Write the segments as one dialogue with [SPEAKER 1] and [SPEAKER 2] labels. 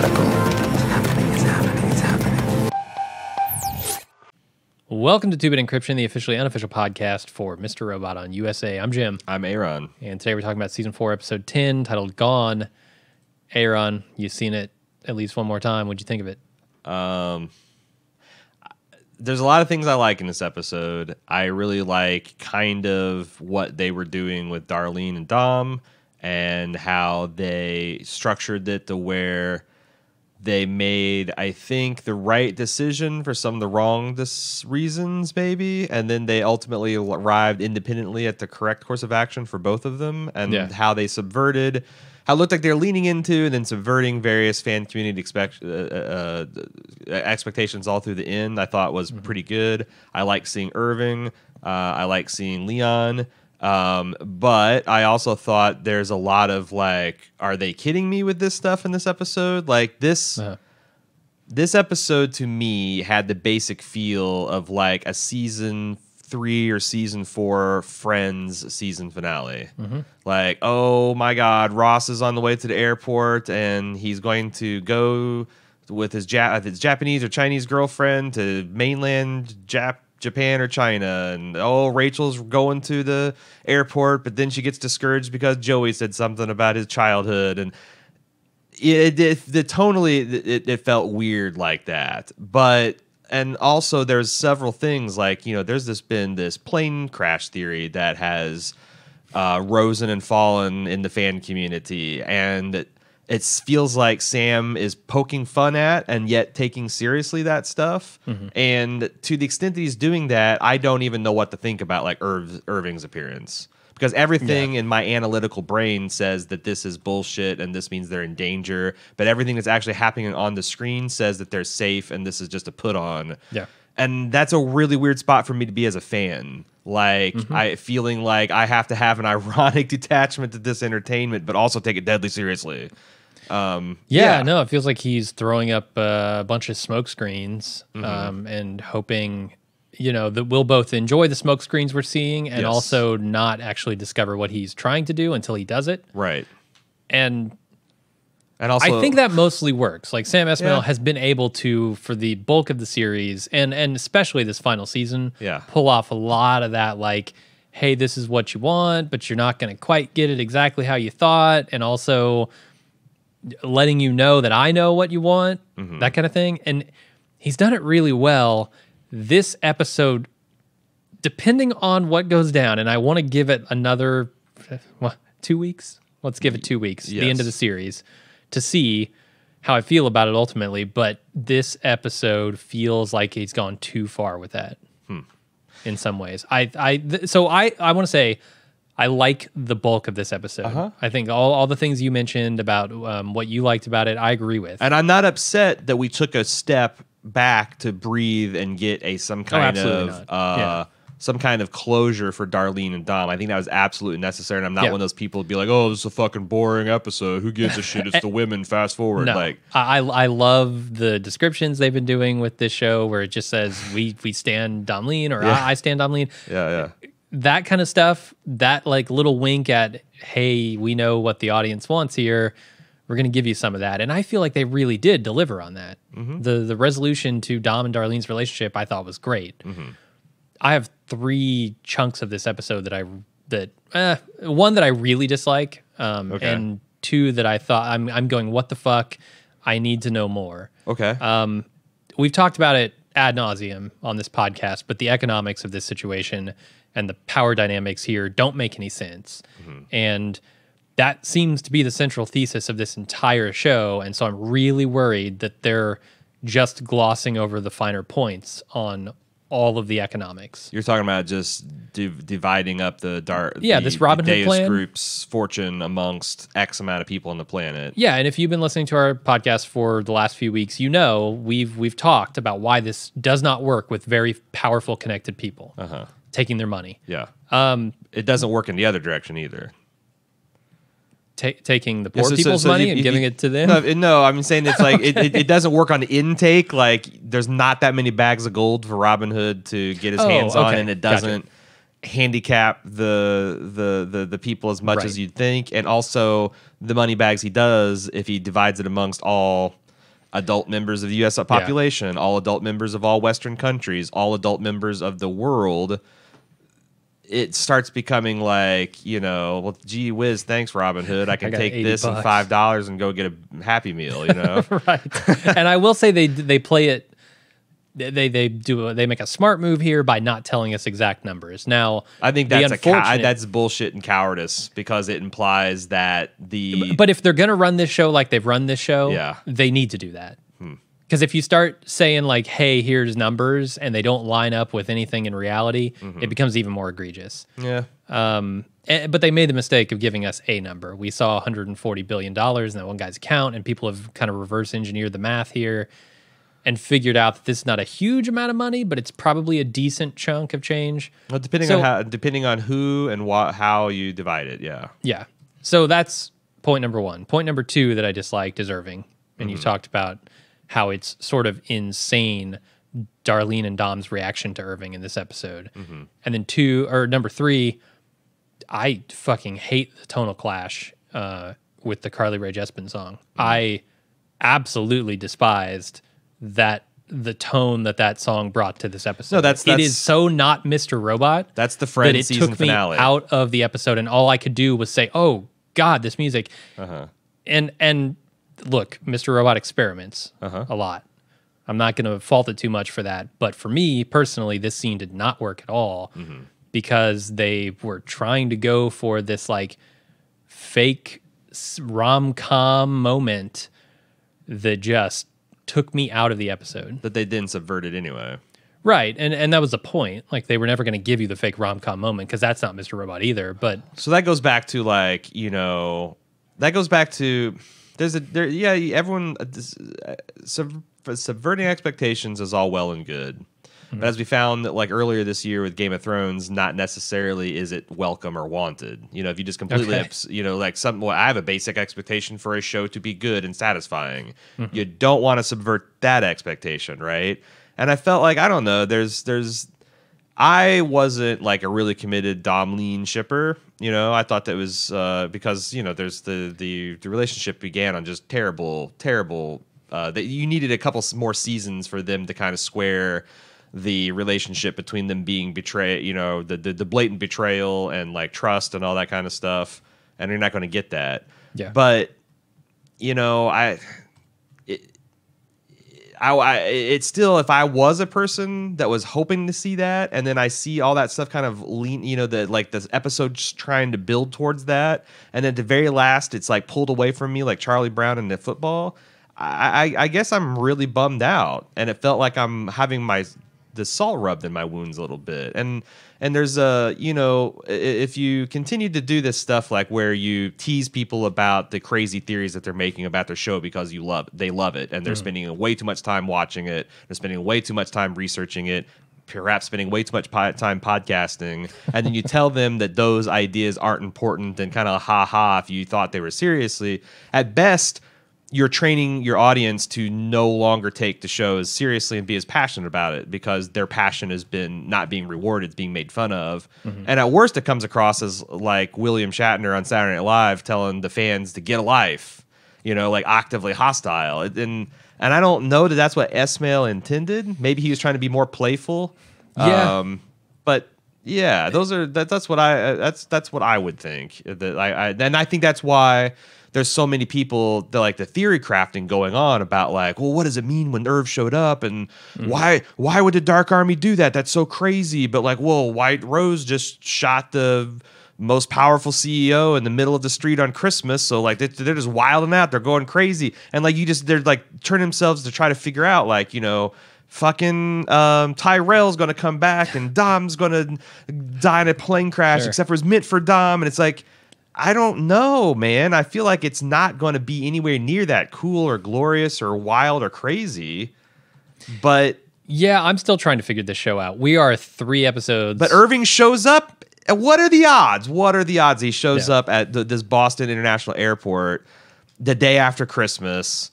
[SPEAKER 1] particle. It's happening, it's happening, it's happening.
[SPEAKER 2] Welcome to 2-Bit Encryption, the officially unofficial podcast for Mr. Robot on USA. I'm Jim.
[SPEAKER 3] I'm a.ron.
[SPEAKER 2] And today we're talking about Season 4, Episode 10, titled Gone. a.ron, you've seen it at least one more time. What'd you think of it?
[SPEAKER 3] There's a lot of things I like in this episode. I really like kind of what they were doing with Darlene and Dom and how they structured it to where they made, I think, the right decision for some of the wrong reasons, maybe. And then they ultimately arrived independently at the correct course of action for both of them. And how they subverted, how it looked like they're leaning into and then subverting various fan community expectations all through the end, I thought was pretty good. I like seeing Irving. I like seeing Leon. But I also thought there's a lot of like, are they kidding me with this stuff in this episode? Like this episode to me had the basic feel of like a season 3 or season 4 Friends season finale. Like, oh my God, Ross is on the way to the airport and he's going to go with his Japanese or Chinese girlfriend to mainland Japan or China, and Rachel's going to the airport, but then she gets discouraged because Joey said something about his childhood, and it felt weird like that. And also there's several things like, there's been this plane crash theory that has risen and fallen in the fan community, and it feels like Sam is poking fun at and yet taking seriously that stuff. And to the extent that he's doing that, I don't even know what to think about like Irving's appearance. Because everything in my analytical brain says that this is bullshit and this means they're in danger. But everything that's actually happening on the screen says that they're safe and this is just a put on. Yeah. And that's a really weird spot for me to be as a fan. Like, feeling like I have to have an ironic detachment to this entertainment, but also take it deadly seriously. No,
[SPEAKER 2] it feels like he's throwing up a bunch of smoke screens and hoping, that we'll both enjoy the smoke screens we're seeing and also not actually discover what he's trying to do until he does it.
[SPEAKER 3] Right.
[SPEAKER 2] And
[SPEAKER 3] also,
[SPEAKER 2] I think that mostly works. Like Sam Esmail has been able to, for the bulk of the series, and especially this final season, pull off a lot of that, like, hey, this is what you want, but you're not going to quite get it exactly how you thought, and also letting you know that I know what you want, that kind of thing. And he's done it really well. This episode, depending on what goes down, and I want to give it another 2 weeks. Let's give it 2 weeks, the end of the series, to see how I feel about it ultimately. But this episode feels like he's gone too far with that in some ways. So I want to say, I like the bulk of this episode. I think all the things you mentioned about what you liked about it, I agree with.
[SPEAKER 3] And I'm not upset that we took a step back to breathe and get some kind of closure for Darlene and Dom. I think that was absolutely necessary. And I'm not one of those people to be like, oh, this is a fucking boring episode. Who gives a shit? It's the women. Fast forward.
[SPEAKER 2] No. Like, I love the descriptions they've been doing with this show where it just says we stand Domlene or I stand Domlene. That kind of stuff, that like little wink at, hey, we know what the audience wants here. We're going to give you some of that. And I feel like they really did deliver on that. The resolution to Dom and Darlene's relationship I thought was great. I have 3 chunks of this episode one that I really dislike, and 2 that I thought I'm going, what the fuck? I need to know more. We've talked about it ad nauseum on this podcast, but the economics of this situation and the power dynamics here don't make any sense. And that seems to be the central thesis of this entire show. And so I'm really worried that they're just glossing over the finer points on all of the economics.
[SPEAKER 3] You're talking about just dividing up this
[SPEAKER 2] Robin Hood
[SPEAKER 3] Deus
[SPEAKER 2] plan
[SPEAKER 3] group's fortune amongst X amount of people on the planet.
[SPEAKER 2] Yeah, and if you've been listening to our podcast for the last few weeks, we've talked about why this does not work with very powerful, connected people taking their money.
[SPEAKER 3] It doesn't work in the other direction either.
[SPEAKER 2] Taking the poor people's money and giving it to them?
[SPEAKER 3] No, I'm saying it's like it doesn't work on intake. Like there's not that many bags of gold for Robin Hood to get his hands on, and it doesn't handicap the people as much as you'd think. And also the money bags he does, if he divides it amongst all adult members of the U.S. population, all adult members of all Western countries, all adult members of the world, it starts becoming like, well, gee whiz, thanks, Robin Hood. I can take this and $5 and go get a Happy Meal,
[SPEAKER 2] Right. And I will say they play it. They make a smart move here by not telling us exact numbers. Now,
[SPEAKER 3] I think that's bullshit and cowardice, because it implies that
[SPEAKER 2] But if they're gonna run this show like they've run this show, they need to do that. Because if you start saying like, "Hey, here's numbers," and they don't line up with anything in reality, it becomes even more egregious.
[SPEAKER 3] Yeah.
[SPEAKER 2] But they made the mistake of giving us a number. We saw $140 billion in that one guy's account, and people have kind of reverse engineered the math here and figured out that this is not a huge amount of money, but it's probably a decent chunk of change.
[SPEAKER 3] Well, depending on who and how you divide it,
[SPEAKER 2] yeah. So that's point number one. Point number two that I disliked is Irving, and you talked about how it's sort of insane, Darlene and Dom's reaction to Irving in this episode. And then number three, I fucking hate the tonal clash with the Carly Rae Jepsen song. I absolutely despised the tone that song brought to this episode.
[SPEAKER 3] No,
[SPEAKER 2] it is so not Mr. Robot.
[SPEAKER 3] That's the Friends season finale.
[SPEAKER 2] It took me out of the episode, and all I could do was say, "Oh God, this music." And look, Mr. Robot experiments a lot. I'm not going to fault it too much for that, but for me personally, this scene did not work at all because they were trying to go for this like fake rom-com moment that just took me out of the episode.
[SPEAKER 3] That they didn't subvert it anyway.
[SPEAKER 2] Right, and that was the point. Like, they were never going to give you the fake rom-com moment, because that's not Mr. Robot either. But
[SPEAKER 3] so that goes back to everyone subverting expectations is all well and good. But as we found that, like, earlier this year with Game of Thrones, not necessarily is it welcome or wanted. If you just completely, I have a basic expectation for a show to be good and satisfying. You don't want to subvert that expectation, right? And I felt like, I don't know, I wasn't like a really committed domlene shipper. I thought that was because, there's the relationship began on just terrible, that you needed a couple more seasons for them to kind of square the relationship between them being betrayed, the blatant betrayal and like trust and all that kind of stuff. And you're not going to get that.
[SPEAKER 2] Yeah.
[SPEAKER 3] But, it's still, if I was a person that was hoping to see that, and then I see all that stuff kind of lean, the episode just trying to build towards that, and then at the very last, it's like pulled away from me, like Charlie Brown in the football. I guess I'm really bummed out, and it felt like I'm having the salt rubbed in my wounds a little bit. And there's if you continue to do this stuff, like where you tease people about the crazy theories that they're making about their show because they love it, and they're spending way too much time watching it, they're spending way too much time researching it, perhaps spending way too much time podcasting, and then you tell them that those ideas aren't important and kind of if you thought they were seriously, at best, you're training your audience to no longer take the show as seriously and be as passionate about it, because their passion has been not being rewarded, it's being made fun of. And at worst, it comes across as like William Shatner on Saturday Night Live telling the fans to get a life, like actively hostile. And I don't know that that's what S-Mail intended. Maybe he was trying to be more playful.
[SPEAKER 2] Yeah.
[SPEAKER 3] But yeah, that's what I would think. And I think that's why there's so many people that like the theory crafting going on about like, well, what does it mean when Irv showed up, and why would the Dark Army do that? That's so crazy. But like, well, White Rose just shot the most powerful CEO in the middle of the street on Christmas, so like they're just wilding out, they're going crazy, and like they're like turning themselves to try to figure out like fucking Tyrell's gonna come back and Dom's gonna die in a plane crash, except for it's meant for Dom, and it's like, I don't know, man. I feel like it's not going to be anywhere near that cool or glorious or wild or crazy. But
[SPEAKER 2] yeah, I'm still trying to figure this show out. We are 3 episodes.
[SPEAKER 3] But Irving shows up. What are the odds? He shows up at this Boston International Airport the day after Christmas,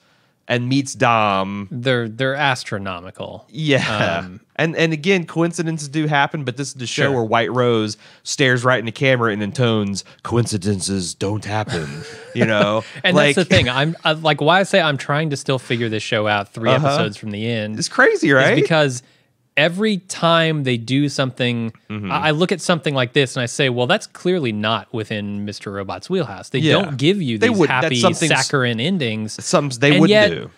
[SPEAKER 3] and meets Dom.
[SPEAKER 2] They're astronomical.
[SPEAKER 3] Yeah. And again, coincidences do happen, but this is the show
[SPEAKER 2] Sure.
[SPEAKER 3] where White Rose stares right in the camera and intones, "Coincidences don't happen," you know?
[SPEAKER 2] And
[SPEAKER 3] like,
[SPEAKER 2] that's the thing. I'm like, why I say I'm trying to still figure this show out 3 episodes from the end.
[SPEAKER 3] It's crazy, right?
[SPEAKER 2] Is because every time they do something, I look at something like this and I say, well, that's clearly not within Mr. Robot's wheelhouse. They don't give you these happy, saccharine endings.
[SPEAKER 3] Something they wouldn't do.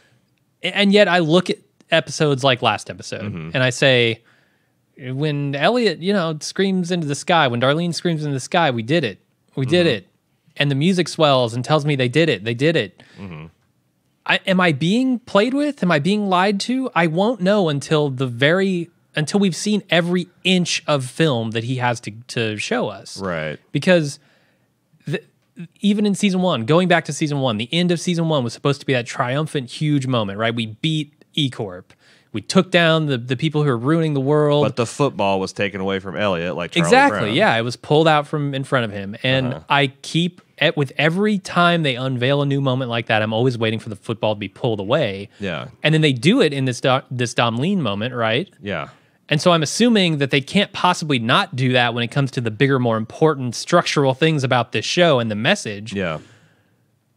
[SPEAKER 2] And yet I look at episodes like last episode and I say, when Elliott, screams into the sky, when Darlene screams into the sky, we did it. We did it. And the music swells and tells me they did it. They did it. Am I being played with? Am I being lied to? I won't know until we've seen every inch of film that he has to show us.
[SPEAKER 3] Right.
[SPEAKER 2] Because even in season 1, going back to season 1, the end of season 1 was supposed to be that triumphant, huge moment, right? We beat E-Corp. We took down the people who are ruining the world.
[SPEAKER 3] But the football was taken away from Elliott, like Charlie
[SPEAKER 2] exactly,
[SPEAKER 3] Brown.
[SPEAKER 2] yeah. It was pulled out from in front of him. And I keep, with every time they unveil a new moment like that, I'm always waiting for the football to be pulled away.
[SPEAKER 3] Yeah.
[SPEAKER 2] And then they do it in this domlene moment, right?
[SPEAKER 3] Yeah.
[SPEAKER 2] And so I'm assuming that they can't possibly not do that when it comes to the bigger, more important structural things about this show and the message.
[SPEAKER 3] Yeah.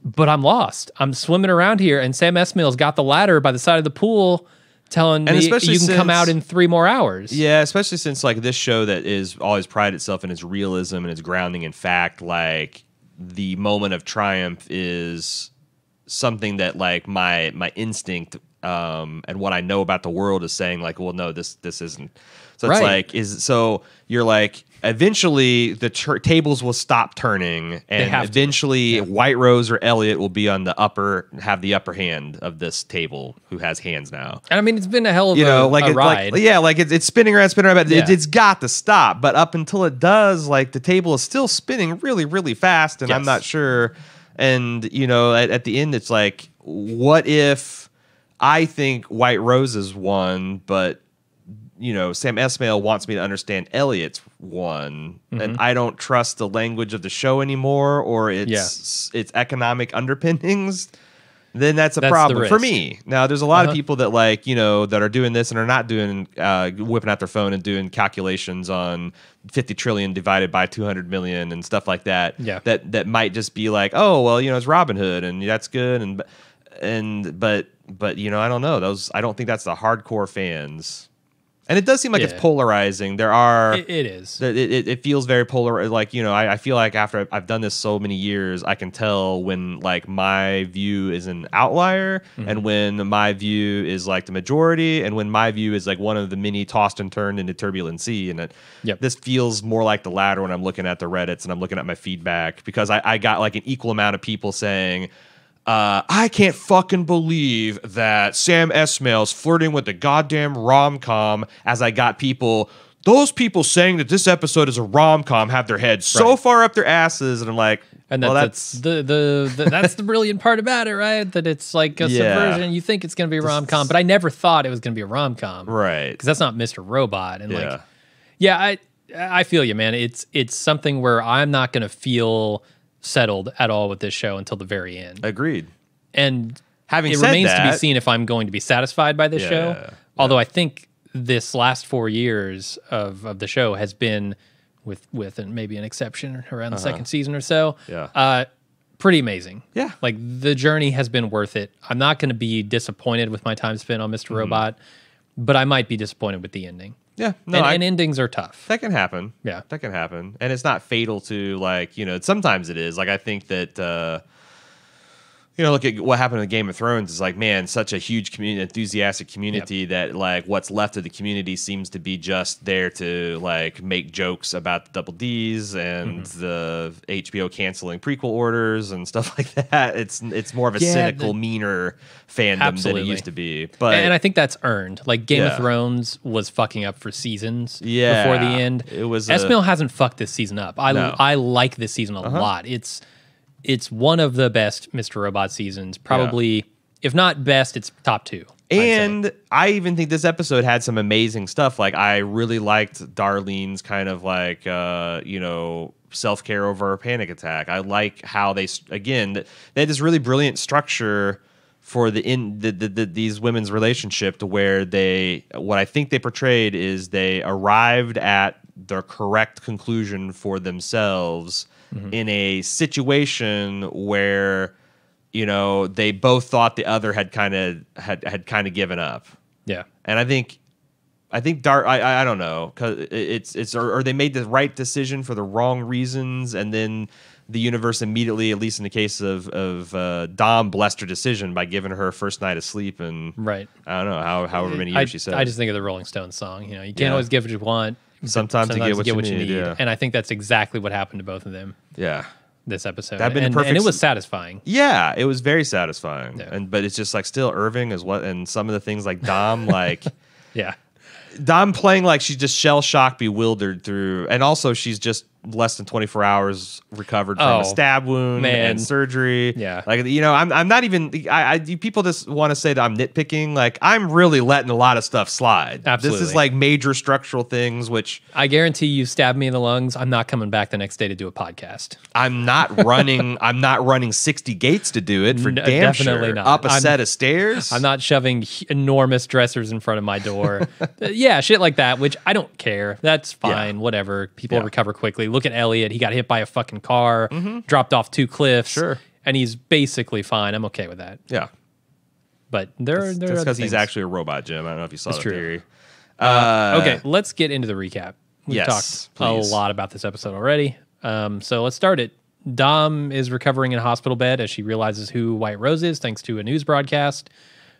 [SPEAKER 2] But I'm lost. I'm swimming around here, and Sam Esmail's got the ladder by the side of the pool telling me you can come out in 3 more hours.
[SPEAKER 3] Yeah, especially since like this show that is always prided itself in its realism and its grounding in fact, like the moment of triumph is something that like my instinct and what I know about the world is saying like, well, no, this isn't. So it's like you're like eventually the tables will stop turning and eventually White Rose or Elliott will be on have the upper hand of this table who has hands now.
[SPEAKER 2] And I mean, it's been a hell of a ride.
[SPEAKER 3] It's spinning around, but it's got to stop. But up until it does, like the table is still spinning really, really fast, and I'm not sure. And at the end, it's like, what if I think White Rose is won, but Sam Esmail wants me to understand Elliott's won, and I don't trust the language of the show anymore, or its economic underpinnings. Then that's a problem for me. Now, there's a lot of people that that are doing this and are not doing whipping out their phone and doing calculations on 50 trillion divided by 200 million and stuff like that.
[SPEAKER 2] Yeah.
[SPEAKER 3] That might just be like, oh well, it's Robin Hood and that's good, but I don't know. I don't think that's the hardcore fans. And it does seem like it's polarizing. There are...
[SPEAKER 2] It is.
[SPEAKER 3] It feels very polar. Like, I feel like after I've done this so many years, I can tell when, like, my view is an outlier and when my view is, like, the majority and when my view is, like, one of the many tossed and turned into turbulent sea. And this feels more like the latter when I'm looking at the Reddits and I'm looking at my feedback because I got, like, an equal amount of people saying... I can't fucking believe that Sam Esmail's flirting with the goddamn rom-com as I got those people saying that this episode is a rom-com have their heads so far up their asses, and I'm like,
[SPEAKER 2] and that's the brilliant part about it, right? That it's like a subversion. You think it's going to be a rom-com, but I never thought it was going to be a rom-com.
[SPEAKER 3] Right.
[SPEAKER 2] Because that's not Mr. Robot. And I feel you, man. It's something where I'm not going to feel settled at all with this show until the very end.
[SPEAKER 3] Agreed.
[SPEAKER 2] And
[SPEAKER 3] it
[SPEAKER 2] remains to be seen if I'm going to be satisfied by this show.
[SPEAKER 3] Yeah.
[SPEAKER 2] Although I think this last 4 years of the show has been, with maybe an exception around the second season or so, pretty amazing. Yeah. Like the journey has been worth it. I'm not going to be disappointed with my time spent on Mr. Robot, but I might be disappointed with the ending. Yeah, and endings are tough.
[SPEAKER 3] That can happen. Yeah, that can happen, and it's not fatal to sometimes it is. Like I think that look at what happened in Game of Thrones. Is like, man, such a huge enthusiastic community that like what's left of the community seems to be just there to like make jokes about the Double D's and the HBO canceling prequel orders and stuff like that. It's more of a cynical, meaner fandom than it used to be. And
[SPEAKER 2] I think that's earned. Like Game of Thrones was fucking up for seasons before the end.
[SPEAKER 3] It was
[SPEAKER 2] Esmail hasn't fucked this season up. I like this season a lot. It's one of the best Mr. Robot seasons. Probably, if not best, it's top 2.
[SPEAKER 3] And I even think this episode had some amazing stuff. Like I really liked Darlene's kind of like self-care over a panic attack. I like how they had this really brilliant structure for these women's relationship, to where what I think they portrayed is they arrived at their correct conclusion for themselves in a situation where, you know, they both thought the other had kind of given up.
[SPEAKER 2] Yeah.
[SPEAKER 3] And I think I don't know, because it's or they made the right decision for the wrong reasons, and then the universe immediately, at least in the case of Dom, blessed her decision by giving her first night of sleep, and
[SPEAKER 2] Right.
[SPEAKER 3] I don't know however many years she said.
[SPEAKER 2] I just think of the Rolling Stones song. You know, you can't always get what you want.
[SPEAKER 3] Sometimes you get what you need. Yeah.
[SPEAKER 2] And I think that's exactly what happened to both of them.
[SPEAKER 3] Yeah.
[SPEAKER 2] This episode.
[SPEAKER 3] That'd been
[SPEAKER 2] and it was satisfying.
[SPEAKER 3] Yeah, it was very satisfying.
[SPEAKER 2] Yeah.
[SPEAKER 3] But it's just like still Irving is what, and some of the things like Dom, like
[SPEAKER 2] Yeah.
[SPEAKER 3] Dom playing like she's just shell shocked, bewildered through, and also she's just less than 24 hours recovered from a stab wound and surgery.
[SPEAKER 2] Yeah.
[SPEAKER 3] Like, you know, I'm not even, people just want to say that I'm nitpicking. Like, I'm really letting a lot of stuff slide.
[SPEAKER 2] Absolutely.
[SPEAKER 3] This is like major structural things, which
[SPEAKER 2] I guarantee you stab me in the lungs, I'm not coming back the next day to do a podcast.
[SPEAKER 3] I'm not running 60 gates to do it for damn
[SPEAKER 2] definitely
[SPEAKER 3] sure.
[SPEAKER 2] not.
[SPEAKER 3] Up a set of stairs.
[SPEAKER 2] I'm not shoving enormous dressers in front of my door. Yeah, shit like that, which I don't care. That's fine, whatever. People recover quickly. Look at Elliott. He got hit by a fucking car, dropped off 2 cliffs, and he's basically fine. I'm okay with that.
[SPEAKER 3] Yeah.
[SPEAKER 2] But that's
[SPEAKER 3] because he's actually a robot, Jim. I don't know if you saw that theory.
[SPEAKER 2] Okay, let's get into the recap. We've talked
[SPEAKER 3] please.
[SPEAKER 2] a lot about this episode already. So let's start it. Dom is recovering in a hospital bed as she realizes who White Rose is thanks to a news broadcast.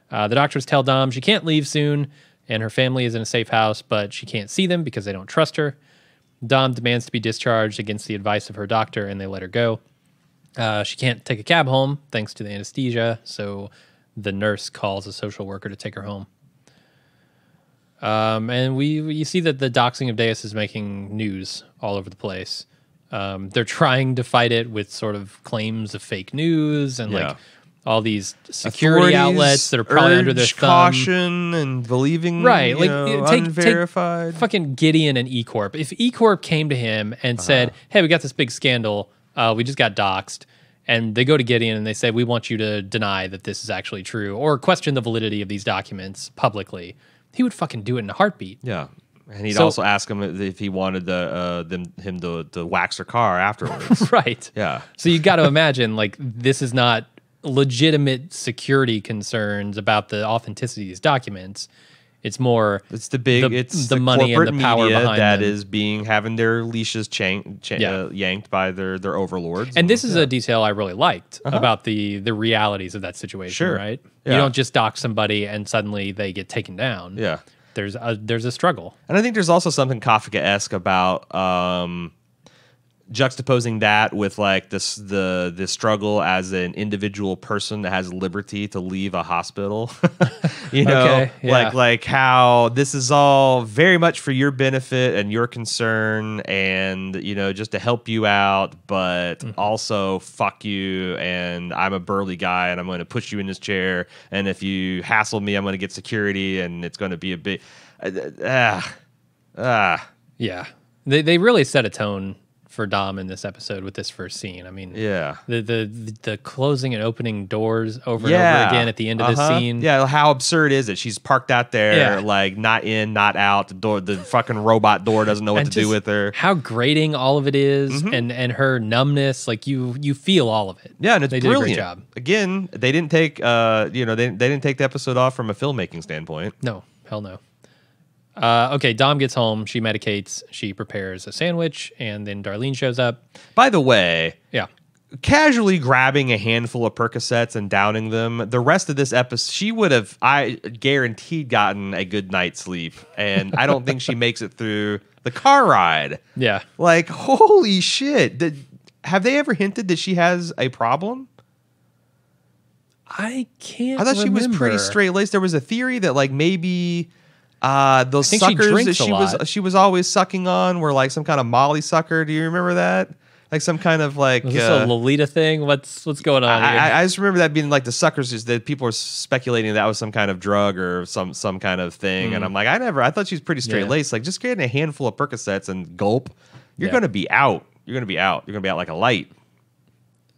[SPEAKER 2] The doctors tell Dom she can't leave soon, and her family is in a safe house, but she can't see them because they don't trust her. Dom demands to be discharged against the advice of her doctor, and they let her go. She can't take a cab home thanks to the anesthesia, so the nurse calls a social worker to take her home. And you see that the doxing of Deus is making news all over the place. They're trying to fight it with sort of claims of fake news and like all these security outlets that are probably under their thumb.
[SPEAKER 3] Caution and believing,
[SPEAKER 2] right? Like
[SPEAKER 3] unverified.
[SPEAKER 2] Take fucking Gideon and E Corp. If E Corp came to him and said, "Hey, we got this big scandal. We just got doxed," and they go to Gideon and they say, "We want you to deny that this is actually true or question the validity of these documents publicly," he would fucking do it in a heartbeat.
[SPEAKER 3] Yeah. And he'd also ask him if he wanted him to wax her car afterwards.
[SPEAKER 2] Right.
[SPEAKER 3] Yeah.
[SPEAKER 2] So you got to imagine, like, this is not legitimate security concerns about the authenticity of these documents. It's more
[SPEAKER 3] it's the
[SPEAKER 2] money and the power behind
[SPEAKER 3] that
[SPEAKER 2] them.
[SPEAKER 3] is having their leashes yanked by their overlords.
[SPEAKER 2] And this is a detail I really liked about the realities of that situation. Right?
[SPEAKER 3] Yeah.
[SPEAKER 2] You don't just dox somebody and suddenly they get taken down.
[SPEAKER 3] Yeah.
[SPEAKER 2] There's a struggle.
[SPEAKER 3] And I think there's also something Kafka-esque about juxtaposing that with like the struggle as an individual person that has liberty to leave a hospital. You know, like how this is all very much for your benefit and your concern, and you know, just to help you out, but also fuck you, and I'm a burly guy and I'm going to push you in this chair, and if you hassle me, I'm going to get security, and it's going to be a bit
[SPEAKER 2] Yeah. They really set a tone for Dom in this episode with this first scene. I mean, the closing and opening doors over and over again at the end of this scene.
[SPEAKER 3] Yeah, how absurd is it? She's parked out there, like not in, not out. The fucking robot door doesn't know what to do with her.
[SPEAKER 2] How grating all of it is, and her numbness. Like you feel all of it.
[SPEAKER 3] Yeah, and
[SPEAKER 2] they
[SPEAKER 3] brilliant.
[SPEAKER 2] did a great job.
[SPEAKER 3] Again, they didn't take they didn't take the episode off from a filmmaking standpoint.
[SPEAKER 2] No, hell no. Okay, Dom gets home. She medicates. She prepares a sandwich, and then Darlene shows up.
[SPEAKER 3] By the way,
[SPEAKER 2] yeah,
[SPEAKER 3] casually grabbing a handful of Percocets and downing them. The rest of this episode, she would have, I guaranteed, gotten a good night's sleep, and I don't think she makes it through the car ride.
[SPEAKER 2] Yeah,
[SPEAKER 3] like holy shit! Have they ever hinted that she has a problem?
[SPEAKER 2] I can't.
[SPEAKER 3] I thought she was pretty straight laced. There was a theory that like maybe. Those suckers that she was always sucking on were like some kind of Molly sucker. Do you remember that? Like some kind of like
[SPEAKER 2] was this a Lolita thing? What's going on here?
[SPEAKER 3] I just remember that being like the suckers is that people were speculating that was some kind of drug or some kind of thing. And I'm like, I thought she was pretty straight laced. Like just getting a handful of Percocets and gulp, you're gonna be out. You're gonna be out. You're gonna be out like a light.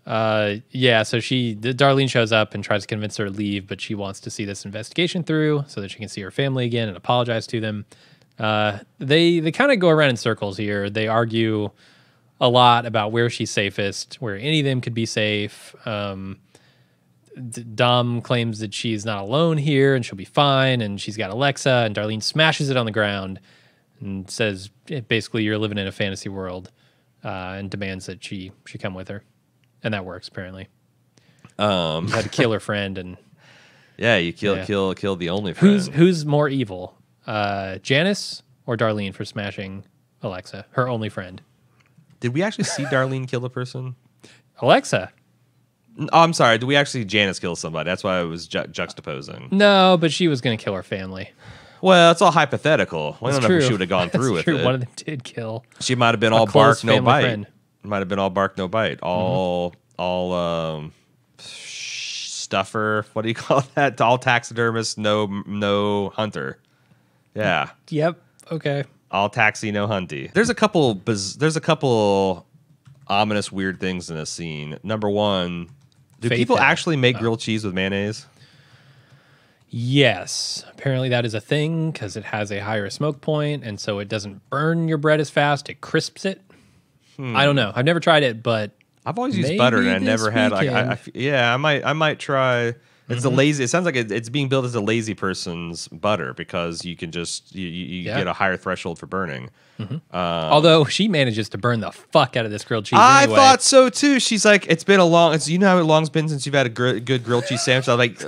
[SPEAKER 2] Yeah, so Darlene shows up and tries to convince her to leave, but she wants to see this investigation through so that she can see her family again and apologize to them. They kind of go around in circles here. They argue a lot about where she's safest, where any of them could be safe. Dom claims that she's not alone here and she'll be fine, and she's got Alexa, and Darlene smashes it on the ground and says, basically, you're living in a fantasy world, and demands that she come with her. And that works, apparently. You had to kill her friend, and
[SPEAKER 3] you kill the only friend.
[SPEAKER 2] Who's more evil, Janice or Darlene for smashing Alexa, her only friend?
[SPEAKER 3] Did we actually see Darlene kill a person?
[SPEAKER 2] Alexa.
[SPEAKER 3] Oh, I'm sorry. Did we actually see Janice kill somebody? That's why I was juxtaposing.
[SPEAKER 2] No, but she was going to kill her family.
[SPEAKER 3] Well, it's all hypothetical. We don't know if she would have gone through with it.
[SPEAKER 2] One of them did kill.
[SPEAKER 3] She might have been all bark, no bite. Friend. Might have been all bark, no bite. All stuffer. What do you call that? All taxidermist, no hunter. Yeah.
[SPEAKER 2] Yep. Okay.
[SPEAKER 3] All taxi, no hunty. There's a couple ominous, weird things in this scene. Number one, do people actually make grilled cheese with mayonnaise?
[SPEAKER 2] Yes. Apparently that is a thing because it has a higher smoke point, and so it doesn't burn your bread as fast. It crisps it. I don't know. I've never tried it, but
[SPEAKER 3] I've always used butter, and I never had I might try. It's a lazy. It sounds like it's being built as a lazy person's butter because you can just you get a higher threshold for burning.
[SPEAKER 2] Although she manages to burn the fuck out of this grilled cheese.
[SPEAKER 3] I
[SPEAKER 2] anyway.
[SPEAKER 3] thought so too. She's like, it's been a long. You know how long it's been since you've had a good grilled cheese sandwich. I'm like,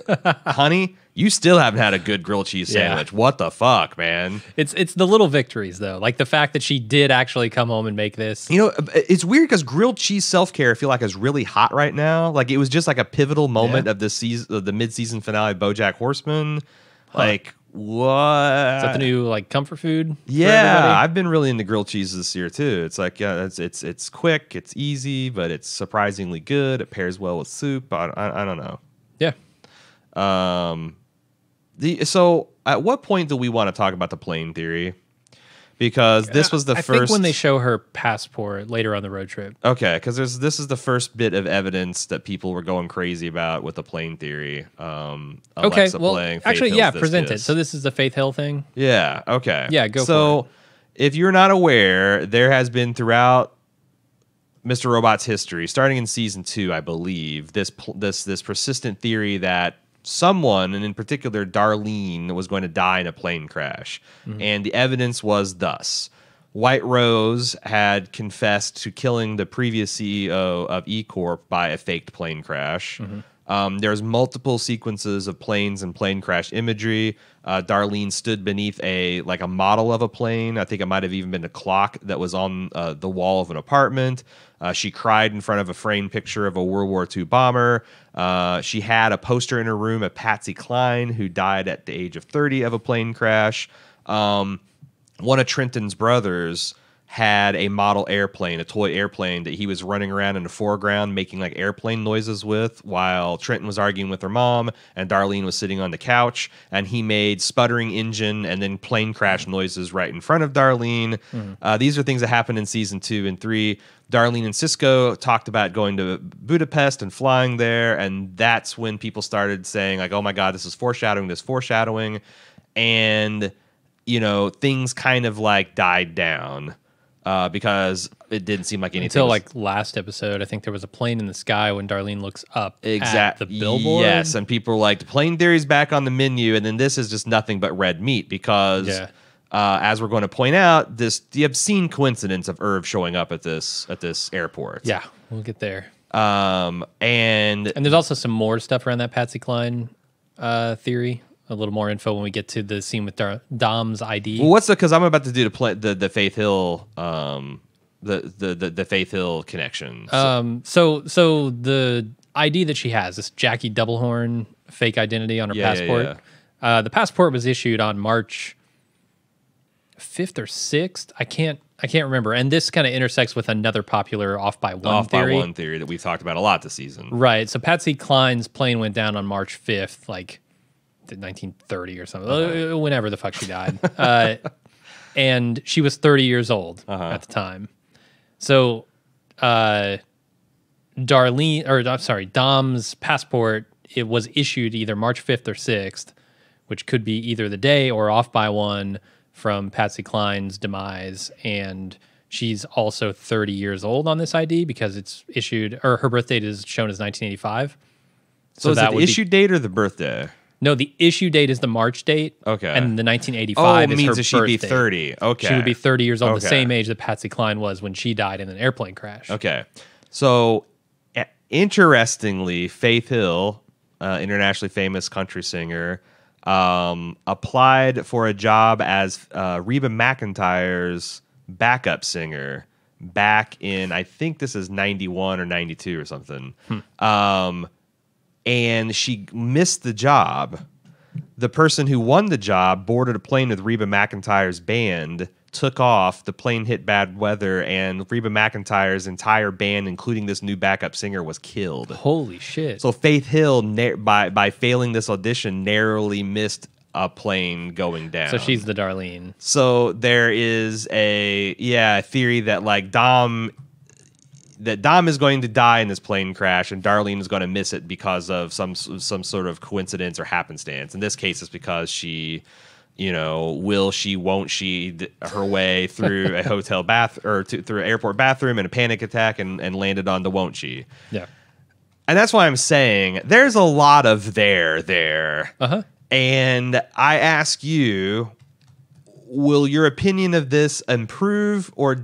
[SPEAKER 3] honey, you still haven't had a good grilled cheese sandwich. What the fuck, man?
[SPEAKER 2] It's the little victories though, like the fact that she did actually come home and make this.
[SPEAKER 3] You know, it's weird because grilled cheese self-care I feel like is really hot right now. Like it was just like a pivotal moment of the season, of the mid-season finale of BoJack Horseman. Like what?
[SPEAKER 2] Is that the new like comfort food?
[SPEAKER 3] Yeah, I've been really into grilled cheese this year too. It's like it's quick, it's easy, but it's surprisingly good. It pairs well with soup. I don't know.
[SPEAKER 2] Yeah.
[SPEAKER 3] So at what point do we want to talk about the plane theory? Because this was the first. I think
[SPEAKER 2] when they show her passport later on the road trip.
[SPEAKER 3] Okay, because this is the first bit of evidence that people were going crazy about with the plane theory. Alexa playing Faith
[SPEAKER 2] actually,
[SPEAKER 3] Hill's
[SPEAKER 2] present it. So this is the Faith Hill thing?
[SPEAKER 3] Yeah, okay.
[SPEAKER 2] Yeah, go for it.
[SPEAKER 3] So if you're not aware, there has been throughout Mr. Robot's history, starting in season 2, I believe, this persistent theory that someone, and in particular Darlene, was going to die in a plane crash. And the evidence was thus. White Rose had confessed to killing the previous CEO of E-Corp by a faked plane crash. There's multiple sequences of planes and plane crash imagery. Darlene stood beneath a model of a plane. I think it might have even been a clock that was on the wall of an apartment. She cried in front of a framed picture of a World War II bomber. She had a poster in her room of Patsy Cline, who died at the age of 30 of a plane crash. One of Trenton's brothers had a model airplane, a toy airplane that he was running around in the foreground making like airplane noises with while Trenton was arguing with her mom and Darlene was sitting on the couch, and he made sputtering engine and then plane crash noises right in front of Darlene. These are things that happened in season 2 and 3. Darlene and Cisco talked about going to Budapest and flying there, and that's when people started saying like, oh my God, this is foreshadowing. And, you know, things kind of like died down. Because it didn't seem like anything.
[SPEAKER 2] Until like last episode, I think there was a plane in the sky when Darlene looks up at the billboard.
[SPEAKER 3] Yes, and people were like, the plane theory's back on the menu, and then this is just nothing but red meat because, as we're going to point out, the obscene coincidence of Irv showing up at this airport.
[SPEAKER 2] Yeah, we'll get there.
[SPEAKER 3] And
[SPEAKER 2] there's also some more stuff around that Patsy Cline theory. A little more info when we get to the scene with Dom's ID.
[SPEAKER 3] Well, because I'm about to do the Faith Hill the Faith Hill connection.
[SPEAKER 2] So the ID that she has, this Jackie Doublehorn fake identity on her passport. The passport was issued on March 5th or 6th. I can't remember. And this kind of intersects with another popular off by one theory
[SPEAKER 3] that we've talked about a lot this season.
[SPEAKER 2] Right. So Patsy Cline's plane went down on March 5th, like 1930 or something, whenever the fuck she died. And she was 30 years old at the time. So Darlene, or I'm sorry, Dom's passport, it was issued either March 5th or 6th, which could be either the day or off by one from Patsy Cline's demise. And she's also 30 years old on this ID because it's issued, or her birth date is shown as 1985.
[SPEAKER 3] So is it the issue date or the birthday?
[SPEAKER 2] No, the issue date is the March date.
[SPEAKER 3] Okay.
[SPEAKER 2] And the 1985 is
[SPEAKER 3] means
[SPEAKER 2] her
[SPEAKER 3] that she'd be
[SPEAKER 2] birth date.
[SPEAKER 3] 30. Okay.
[SPEAKER 2] She would be 30 years old, the
[SPEAKER 3] Okay.
[SPEAKER 2] same age that Patsy Cline was when she died in an airplane crash.
[SPEAKER 3] Okay. So, interestingly, Faith Hill, internationally famous country singer, applied for a job as Reba McEntire's backup singer back in, I think this is 91 or 92 or something. And she missed the job. The person who won the job boarded a plane with Reba McEntire's band, took off, the plane hit bad weather, and Reba McEntire's entire band, including this new backup singer, was killed.
[SPEAKER 2] Holy shit.
[SPEAKER 3] So Faith Hill, by failing this audition, narrowly missed a plane going down.
[SPEAKER 2] So she's the Darlene.
[SPEAKER 3] So there is a theory that like Dom is going to die in this plane crash and Darlene is going to miss it because of some sort of coincidence or happenstance. In this case, it's because she, will she, won't she, her way through a hotel through an airport bathroom in a panic attack and landed on the won't she.
[SPEAKER 2] Yeah.
[SPEAKER 3] And that's why I'm saying there's a lot of there.
[SPEAKER 2] Uh-huh.
[SPEAKER 3] And I ask you, will your opinion of this improve or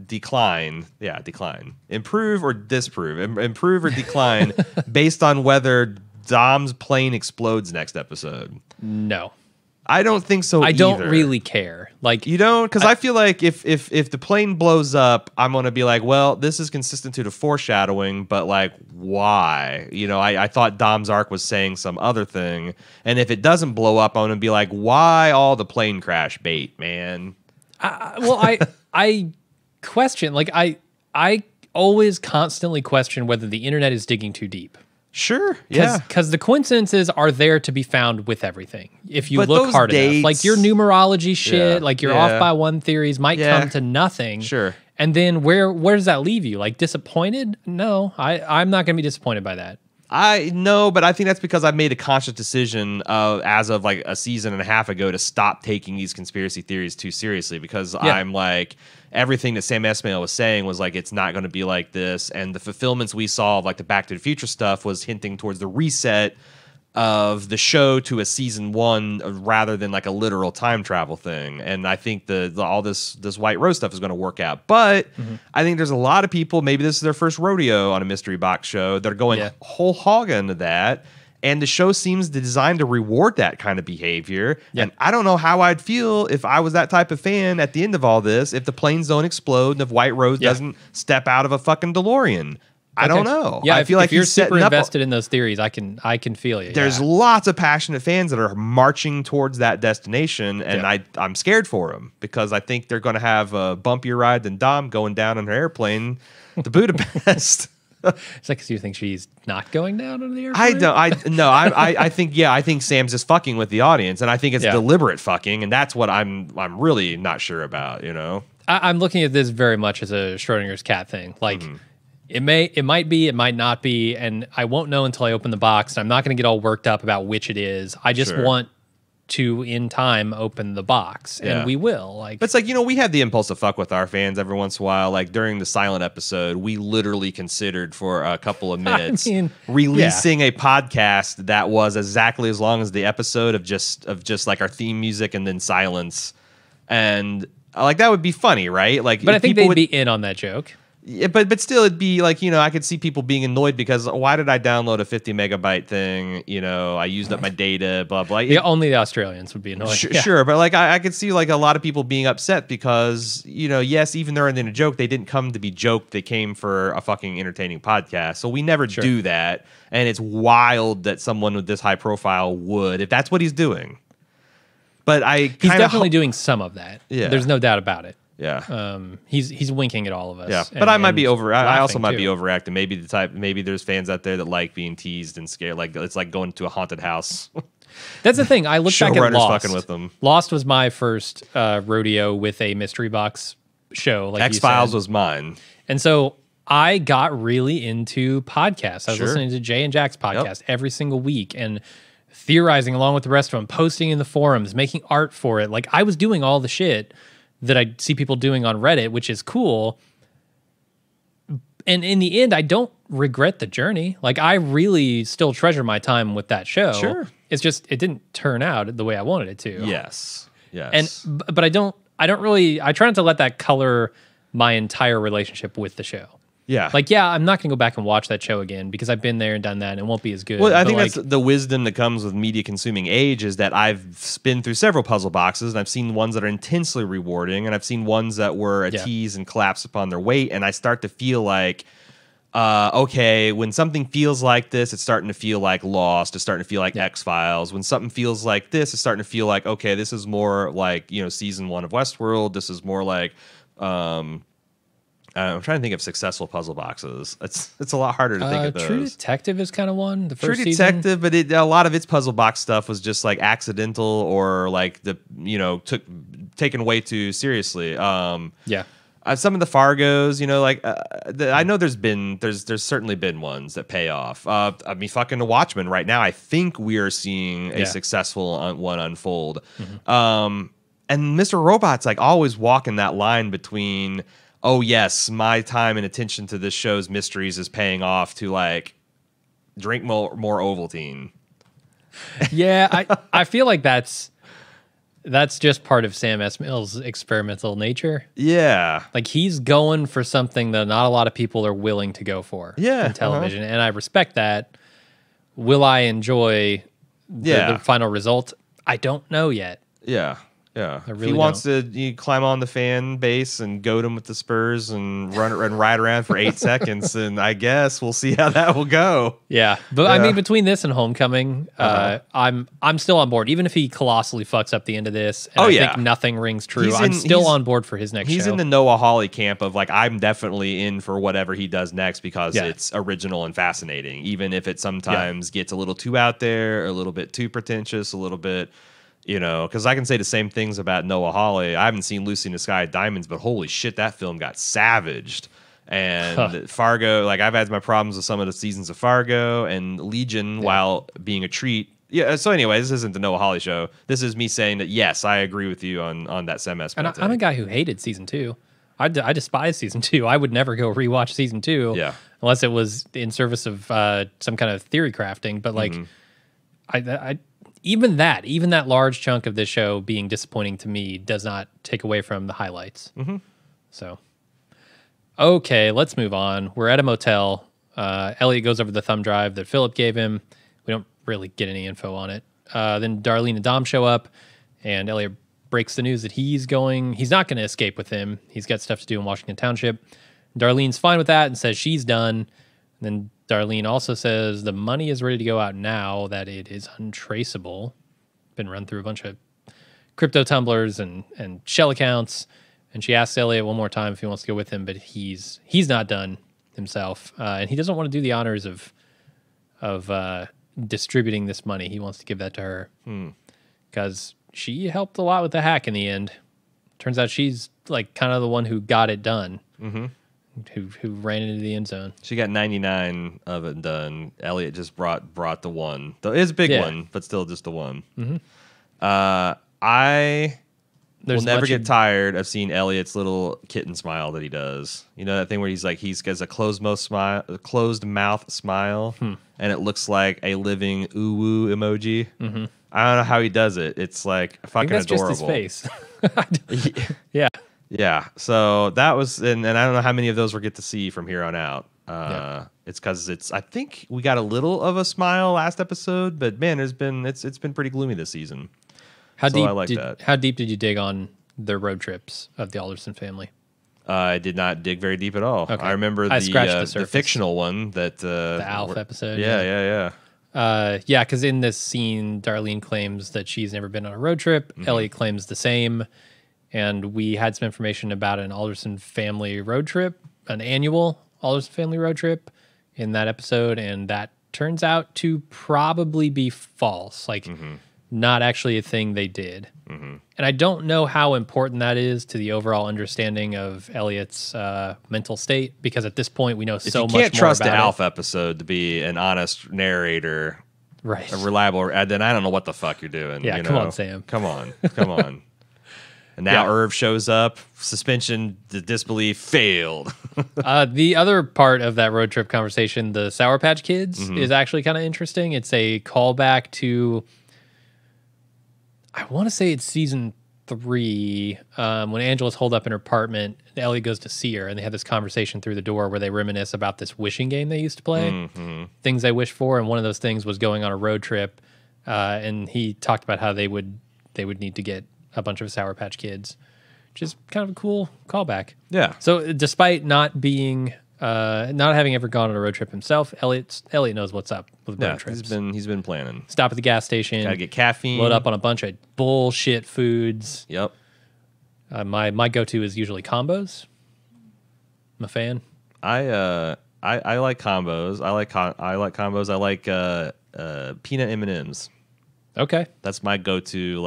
[SPEAKER 3] decline? Yeah, decline. Improve or disprove? Improve or decline based on whether Dom's plane explodes next episode?
[SPEAKER 2] No.
[SPEAKER 3] I don't think so
[SPEAKER 2] I
[SPEAKER 3] either.
[SPEAKER 2] don't really care. Like,
[SPEAKER 3] you don't? Because I feel like if the plane blows up, I'm going to be like, well, this is consistent to the foreshadowing, but like, why? I thought Dom's arc was saying some other thing. And if it doesn't blow up, I'm going to be like, why all the plane crash bait, man?
[SPEAKER 2] I question, like, I always constantly question whether the internet is digging too deep.
[SPEAKER 3] Sure, yeah.
[SPEAKER 2] Because the coincidences are there to be found with everything. If you
[SPEAKER 3] But
[SPEAKER 2] look
[SPEAKER 3] those
[SPEAKER 2] hard enough.
[SPEAKER 3] dates-
[SPEAKER 2] Like your numerology shit,
[SPEAKER 3] Yeah,
[SPEAKER 2] like your
[SPEAKER 3] yeah.
[SPEAKER 2] off by one theories might
[SPEAKER 3] Yeah.
[SPEAKER 2] come to nothing.
[SPEAKER 3] Sure.
[SPEAKER 2] And then where does that leave you? Like disappointed? No, I'm not going to be disappointed by that.
[SPEAKER 3] I know, but I think that's because I've made a conscious decision as of like a season and a half ago to stop taking these conspiracy theories too seriously because I'm like, everything that Sam Esmail was saying was like, it's not going to be like this. And the fulfillments we saw of like the Back to the Future stuff was hinting towards the reset of the show to a season one rather than like a literal time travel thing. And I think all this White Rose stuff is going to work out. But I think there's a lot of people, maybe this is their first rodeo on a mystery box show, that are going whole hog into that. And the show seems designed to reward that kind of behavior.
[SPEAKER 2] Yeah.
[SPEAKER 3] And I don't know how I'd feel if I was that type of fan at the end of all this, if the planes don't explode and if White Rose doesn't step out of a fucking DeLorean. I don't know.
[SPEAKER 2] Yeah,
[SPEAKER 3] I feel like
[SPEAKER 2] if you're
[SPEAKER 3] he's
[SPEAKER 2] super
[SPEAKER 3] setting up
[SPEAKER 2] invested in those theories, I can feel you.
[SPEAKER 3] there's lots of passionate fans that are marching towards that destination, and I'm scared for them because I think they're going to have a bumpier ride than Dom going down on her airplane to Budapest.
[SPEAKER 2] It's like, 'cause you think she's not going down on the airplane?
[SPEAKER 3] I think Sam's just fucking with the audience, and I think it's deliberate fucking, and that's what I'm really not sure about.
[SPEAKER 2] I'm looking at this very much as a Schrodinger's cat thing. Like, it might be, it might not be, and I won't know until I open the box. And I'm not going to get all worked up about which it is. I just want to, in time, open the box, and we will. Like,
[SPEAKER 3] but it's like, we have the impulse to fuck with our fans every once in a while. Like during the silent episode, we literally considered for a couple of minutes releasing a podcast that was exactly as long as the episode of just like our theme music and then silence, and like that would be funny, right? Like,
[SPEAKER 2] but I think they'd be in on that joke.
[SPEAKER 3] Yeah, but still, it'd be like, I could see people being annoyed because why did I download a 50 megabyte thing? I used up my data, blah, blah.
[SPEAKER 2] Only the Australians would be annoyed.
[SPEAKER 3] Sure, but like I could see like a lot of people being upset because, yes, even though they're in a joke, they didn't come to be joked. They came for a fucking entertaining podcast. So we never do that. And it's wild that someone with this high profile would, if that's what he's doing. But he's
[SPEAKER 2] definitely doing some of that.
[SPEAKER 3] Yeah.
[SPEAKER 2] There's no doubt about it.
[SPEAKER 3] Yeah.
[SPEAKER 2] He's winking at all of us.
[SPEAKER 3] Yeah. But I might be I also might
[SPEAKER 2] too.
[SPEAKER 3] be overacting. Maybe there's fans out there that like being teased and scared. Like it's like going to a haunted house.
[SPEAKER 2] That's the thing. I look back at Lost.
[SPEAKER 3] Fucking with them.
[SPEAKER 2] Lost was my first rodeo with a mystery box show. Like
[SPEAKER 3] X-Files was mine.
[SPEAKER 2] And so I got really into podcasts. I was
[SPEAKER 3] Sure.
[SPEAKER 2] listening to Jay and Jack's podcast every single week and theorizing along with the rest of them, posting in the forums, making art for it. Like I was doing all the shit that I see people doing on Reddit, which is cool. And in the end, I don't regret the journey. Like I really still treasure my time with that show.
[SPEAKER 3] Sure.
[SPEAKER 2] It's just it didn't turn out the way I wanted it to.
[SPEAKER 3] Yes.
[SPEAKER 2] And but I don't really I try not to let that color my entire relationship with the show.
[SPEAKER 3] Yeah.
[SPEAKER 2] Like, yeah, I'm not going to go back and watch that show again because I've been there and done that and it won't be as good.
[SPEAKER 3] Well, I
[SPEAKER 2] But,
[SPEAKER 3] think
[SPEAKER 2] like,
[SPEAKER 3] that's the wisdom that comes with media consuming age is that I've been through several puzzle boxes and I've seen ones that are intensely rewarding and I've seen ones that were a tease and collapse upon their weight. And I start to feel like, okay, when something feels like this, it's starting to feel like Lost. It's starting to feel like X-Files. When something feels like this, it's starting to feel like, okay, this is more like, season 1 of Westworld. This is more like, I'm trying to think of successful puzzle boxes. It's a lot harder to think of those.
[SPEAKER 2] True Detective is kind of one. The
[SPEAKER 3] True
[SPEAKER 2] first season.
[SPEAKER 3] Detective, but a lot of its puzzle box stuff was just like accidental or like taken way too seriously. Some of the Fargos, I know there's certainly been ones that pay off. I mean, fucking The Watchmen right now. I think we are seeing a successful one unfold. And Mr. Robot's like always walking that line between, oh yes, my time and attention to this show's mysteries is paying off to like drink more Ovaltine.
[SPEAKER 2] Yeah, I feel like that's just part of Sam Esmail's experimental nature.
[SPEAKER 3] Yeah.
[SPEAKER 2] Like he's going for something that not a lot of people are willing to go for in television. And I respect that. Will I enjoy the final result? I don't know yet.
[SPEAKER 3] Yeah. Yeah,
[SPEAKER 2] really
[SPEAKER 3] if he wants to climb on the fan base and goad him with the Spurs and ride around for 8 seconds, and I guess we'll see how that will go.
[SPEAKER 2] Yeah, but I mean, between this and Homecoming, I'm still on board. Even if he colossally fucks up the end of this, and I think nothing rings true, I'm still on board for his next show.
[SPEAKER 3] He's in the Noah Hawley camp of like, I'm definitely in for whatever he does next because it's original and fascinating, even if it sometimes gets a little too out there, a little bit too pretentious, a little bit. Because I can say the same things about Noah Hawley. I haven't seen Lucy in the Sky with Diamonds, but holy shit, that film got savaged. And Fargo, like I've had my problems with some of the seasons of Fargo and Legion while being a treat. Yeah. So anyway, this isn't the Noah Hawley show. This is me saying that, yes, I agree with you on that Sam Esmail.
[SPEAKER 2] And I'm a guy who hated season 2. I despise season 2. I would never go rewatch season 2 unless it was in service of some kind of theory crafting. But like, even that large chunk of this show being disappointing to me does not take away from the highlights. So, okay, let's move on. We're at a motel. Elliott goes over the thumb drive that Philip gave him. We don't really get any info on it. Then Darlene and Dom show up, and Elliott breaks the news that he's not going to escape with him. He's got stuff to do in Washington Township. Darlene's fine with that and says she's done. And then Darlene also says the money is ready to go out now that it is untraceable. Been run through a bunch of crypto tumblers and shell accounts. And she asks Elliott one more time if he wants to go with him, but he's not done himself. And he doesn't want to do the honors of distributing this money. He wants to give that to her because she helped a lot with the hack in the end. Turns out she's like kind of the one who got it done. Who ran into the end zone. She
[SPEAKER 3] got 99 of it done. Elliott just brought the one. Though it's a big one, but still just the one. I will never get tired of seeing Elliott's little kitten smile that he does. You know that thing where he's got a closed mouth smile, and it looks like a living ooh-woo emoji. I don't know how he does it. It's like fucking adorable.
[SPEAKER 2] Just his face. Yeah.
[SPEAKER 3] Yeah, so that was, and I don't know how many of those we'll get to see from here on out. It's because I think we got a little of a smile last episode, but man, it's been pretty gloomy this season.
[SPEAKER 2] How deep did you dig on the road trips of the Alderson family?
[SPEAKER 3] I did not dig very deep at all.
[SPEAKER 2] Okay.
[SPEAKER 3] I remember the fictional one that
[SPEAKER 2] the Alf episode.
[SPEAKER 3] Yeah.
[SPEAKER 2] Because in this scene, Darlene claims that she's never been on a road trip. Elliott claims the same. And we had some information about an Alderson family road trip, an annual Alderson family road trip in that episode. And that turns out to probably be false. Like not actually a thing they did. And I don't know how important that is to the overall understanding of Elliott's mental state, because at this point we know so much more about it.
[SPEAKER 3] You can't trust the Alf episode to be an honest narrator,
[SPEAKER 2] right?
[SPEAKER 3] A reliable, then I don't know what the fuck you're doing.
[SPEAKER 2] Yeah, come on, Sam.
[SPEAKER 3] Come on. And now Irv shows up, suspension, the disbelief failed.
[SPEAKER 2] The other part of that road trip conversation, the Sour Patch Kids, is actually kind of interesting. It's a callback to, I want to say it's season 3, when Angela's holed up in her apartment, Ellie goes to see her, and they have this conversation through the door where they reminisce about this wishing game they used to play, things they wish for, and one of those things was going on a road trip, and he talked about how they would need to get a bunch of Sour Patch Kids, which is kind of a cool callback.
[SPEAKER 3] Yeah.
[SPEAKER 2] So despite not having ever gone on a road trip himself, Elliott knows what's up with road trips.
[SPEAKER 3] He's been planning.
[SPEAKER 2] Stop at the gas station.
[SPEAKER 3] Gotta get caffeine.
[SPEAKER 2] Load up on a bunch of bullshit foods.
[SPEAKER 3] Yep.
[SPEAKER 2] My go-to is usually combos. I'm a fan.
[SPEAKER 3] I like combos. I like combos. I like peanut M&Ms.
[SPEAKER 2] Okay.
[SPEAKER 3] That's my go-to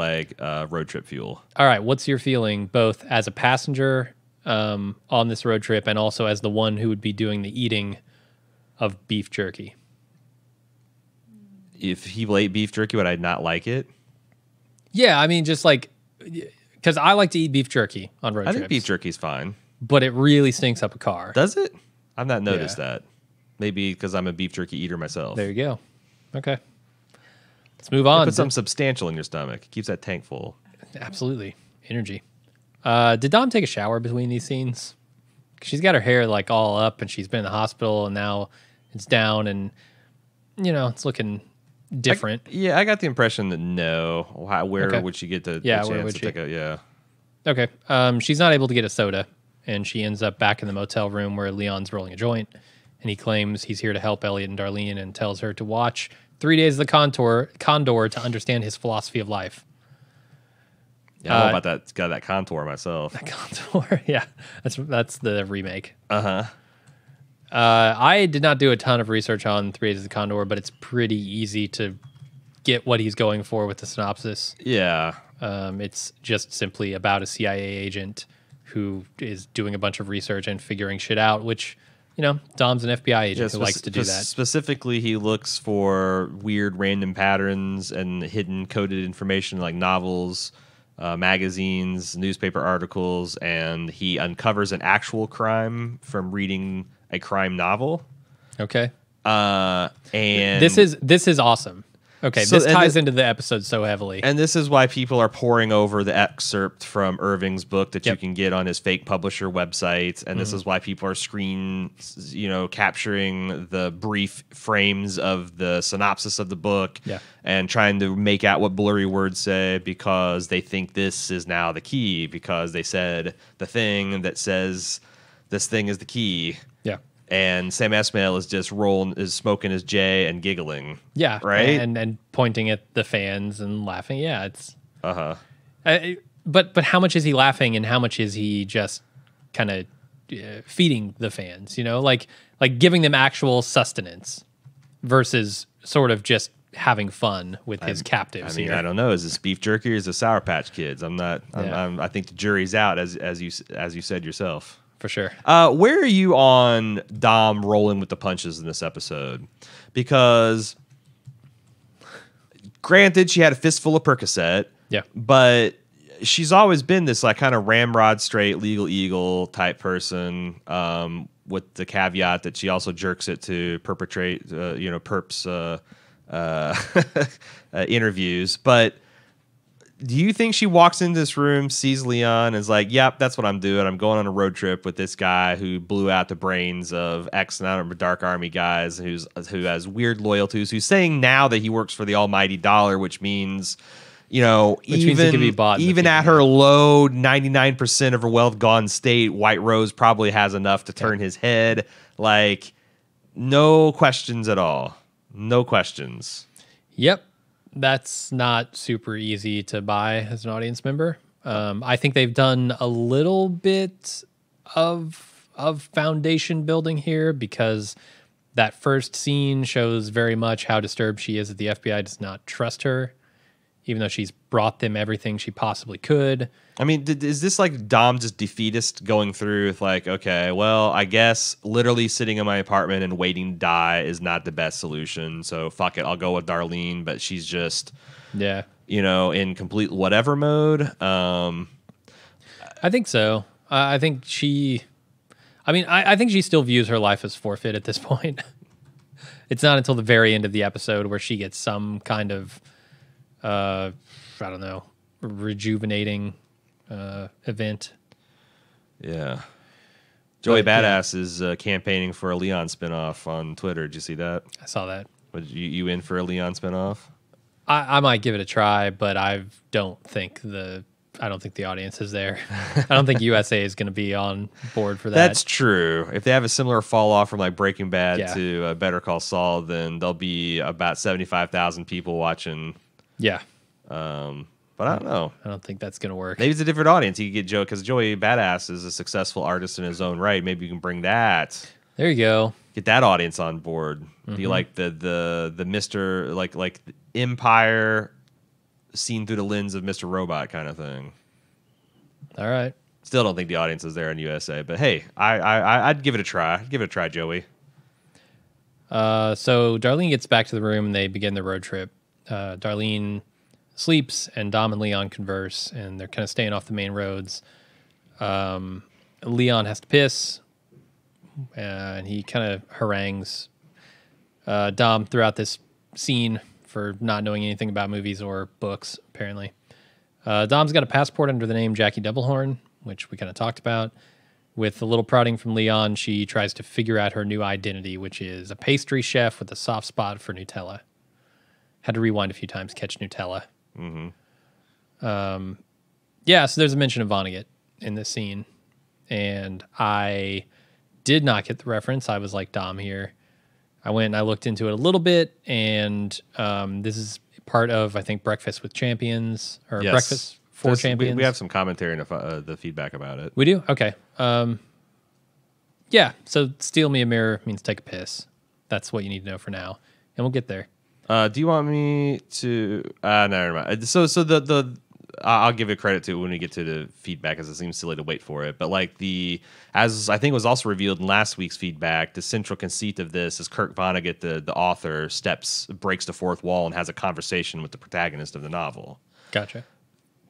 [SPEAKER 3] road trip fuel.
[SPEAKER 2] All right. What's your feeling, both as a passenger on this road trip and also as the one who would be doing the eating of beef jerky?
[SPEAKER 3] If he ate beef jerky, would I not like it?
[SPEAKER 2] Yeah, I mean, just because I like to eat beef jerky on road trips.
[SPEAKER 3] I think beef jerky's fine.
[SPEAKER 2] But it really stinks up a car.
[SPEAKER 3] Does it? I've not noticed that. Maybe because I'm a beef jerky eater myself.
[SPEAKER 2] There you go. Okay. Let's move on.
[SPEAKER 3] Put something substantial in your stomach. It keeps that tank full.
[SPEAKER 2] Absolutely. Energy. Did Dom take a shower between these scenes? She's got her hair all up, and she's been in the hospital, and now it's down, and it's looking different.
[SPEAKER 3] I got the impression that no. Where would she get the chance to take a
[SPEAKER 2] Okay. She's not able to get a soda, and she ends up back in the motel room where Leon's rolling a joint, and he claims he's here to help Elliott and Darlene, and tells her to watch 3 Days of the Condor to understand his philosophy of life.
[SPEAKER 3] Yeah, I don't know about that. It's got that contour myself.
[SPEAKER 2] That contour, yeah. That's the remake.
[SPEAKER 3] Uh-huh.
[SPEAKER 2] I did not do a ton of research on 3 Days of the Condor, but it's pretty easy to get what he's going for with the synopsis.
[SPEAKER 3] Yeah.
[SPEAKER 2] It's just simply about a CIA agent who is doing a bunch of research and figuring shit out, which, Dom's an FBI agent who likes to do that.
[SPEAKER 3] Specifically, he looks for weird random patterns and hidden coded information like novels, magazines, newspaper articles, and he uncovers an actual crime from reading a crime novel.
[SPEAKER 2] Okay.
[SPEAKER 3] And
[SPEAKER 2] this is awesome. Okay, so, this ties into the episode so heavily.
[SPEAKER 3] And this is why people are poring over the excerpt from Irving's book that you can get on his fake publisher website. And this is why people are capturing the brief frames of the synopsis of the book and trying to make out what blurry words say, because they think this is now the key, because they said the thing that says this thing is the key. Yeah. And Sam Esmail is just smoking his J and giggling. Yeah. Right?
[SPEAKER 2] And pointing at the fans and laughing. Yeah, it's... But how much is he laughing and how much is he just kind of feeding the fans, like giving them actual sustenance versus sort of just having fun with his captives.
[SPEAKER 3] I don't know. Is this beef jerky or is it Sour Patch Kids? I think the jury's out, as you said yourself.
[SPEAKER 2] For sure.
[SPEAKER 3] Where are you on Dom rolling with the punches in this episode? Because, granted, she had a fistful of Percocet. Yeah. But she's always been this kind of ramrod straight legal eagle type person, with the caveat that she also jerks it to perpetrate, perps interviews. But do you think she walks into this room, sees Leon, and is like, yep, that's what I'm doing. I'm going on a road trip with this guy who blew out the brains of X amount of Dark Army guys, who has weird loyalties, who's saying now that he works for the almighty dollar, which means, means he can be bought even at her low 99% of her wealth gone state, White Rose probably has enough to turn his head. No questions at all. No questions.
[SPEAKER 2] Yep. That's not super easy to buy as an audience member. I think they've done a little bit of foundation building here, because that first scene shows very much how disturbed she is that the FBI does not trust her even though she's brought them everything she possibly could.
[SPEAKER 3] I mean, is this like Dom just defeatist going through with like, okay, well, I guess literally sitting in my apartment and waiting to die is not the best solution. So fuck it, I'll go with Darlene, but she's just, in complete whatever mode.
[SPEAKER 2] I think so. I think she still views her life as forfeit at this point. It's not until the very end of the episode where she gets some kind of, I don't know, rejuvenating event.
[SPEAKER 3] Yeah. Joey Badass is campaigning for a Leon spinoff on Twitter. Did you see that?
[SPEAKER 2] I saw that.
[SPEAKER 3] You in for a Leon spinoff?
[SPEAKER 2] I might give it a try, but I don't think the audience is there. I don't think USA is going to be on board for that.
[SPEAKER 3] That's true. If they have a similar fall off from like Breaking Bad to Better Call Saul, then there'll be about 75,000 people watching.
[SPEAKER 2] Yeah.
[SPEAKER 3] But I don't know.
[SPEAKER 2] I don't think that's going to work.
[SPEAKER 3] Maybe it's a different audience. You could get Joe, because Joey Badass is a successful artist in his own right. Maybe you can bring that.
[SPEAKER 2] There you go.
[SPEAKER 3] Get that audience on board. Be like the Mr. like Empire seen through the lens of Mr. Robot kind of thing.
[SPEAKER 2] All right.
[SPEAKER 3] Still don't think the audience is there in USA, but hey, I'd give it a try. Give it a try, Joey.
[SPEAKER 2] So Darlene gets back to the room and they begin their road trip. Darlene sleeps and Dom and Leon converse, and they're kind of staying off the main roads. Leon has to piss, and he kind of harangues Dom throughout this scene for not knowing anything about movies or books, apparently. Dom's got a passport under the name Jackie Doublehorn, which we kind of talked about. With a little prodding from Leon, she tries to figure out her new identity, which is a pastry chef with a soft spot for Nutella. Had to rewind a few times, catch Nutella. So there's a mention of Vonnegut in this scene. And I did not get the reference. I was like Dom here. I went and I looked into it a little bit, and this is part of, I think, Breakfast with Champions, or Breakfast for Champions.
[SPEAKER 3] We have some commentary in the feedback about it.
[SPEAKER 2] We do? Okay. So steal me a mirror means take a piss. That's what you need to know for now, and we'll get there.
[SPEAKER 3] Do you want me to? No, never mind. So I'll give it credit to when we get to the feedback, as it seems silly to wait for it. But like as I think was also revealed in last week's feedback, the central conceit of this is Kurt Vonnegut, the author, breaks the fourth wall and has a conversation with the protagonist of the novel.
[SPEAKER 2] Gotcha.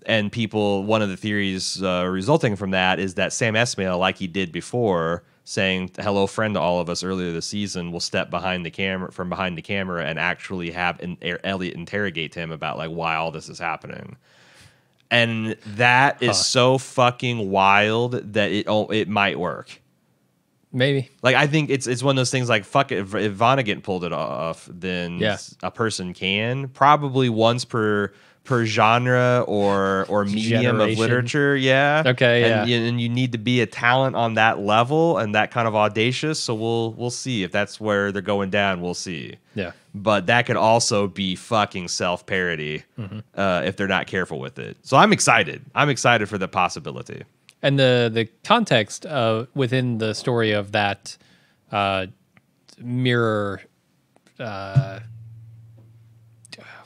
[SPEAKER 3] And one of the theories resulting from that is that Sam Esmail, like he did before, saying "hello, friend" to all of us earlier this season, will step behind the camera and actually have Elliott interrogate him about like why all this is happening. And that is so fucking wild that it might work.
[SPEAKER 2] Maybe.
[SPEAKER 3] Like, I think it's one of those things like, fuck it, if Vonnegut pulled it off, then a person can. Probably once per genre or medium of literature,
[SPEAKER 2] Okay,
[SPEAKER 3] and you need to be a talent on that level and that kind of audacious. So we'll see if that's where they're going down. We'll see.
[SPEAKER 2] Yeah.
[SPEAKER 3] But that could also be fucking self-parody if they're not careful with it. So I'm excited. I'm excited for the possibility.
[SPEAKER 2] And the context within the story of that mirror.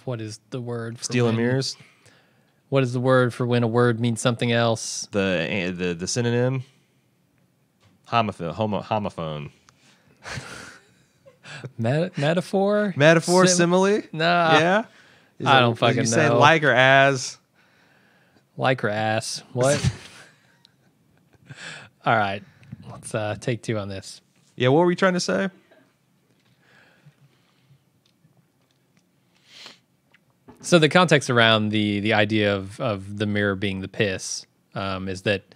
[SPEAKER 2] What is the word?
[SPEAKER 3] Stealing mirrors.
[SPEAKER 2] What is the word for when a word means something else?
[SPEAKER 3] The synonym. Homophone.
[SPEAKER 2] Metaphor.
[SPEAKER 3] Metaphor. Simile.
[SPEAKER 2] Nah.
[SPEAKER 3] Yeah.
[SPEAKER 2] I don't fucking know.
[SPEAKER 3] You say like or as.
[SPEAKER 2] Like or ass. What? All right. Let's take two on this.
[SPEAKER 3] Yeah. What were we trying to say?
[SPEAKER 2] So the context around the idea of the mirror being the piss is that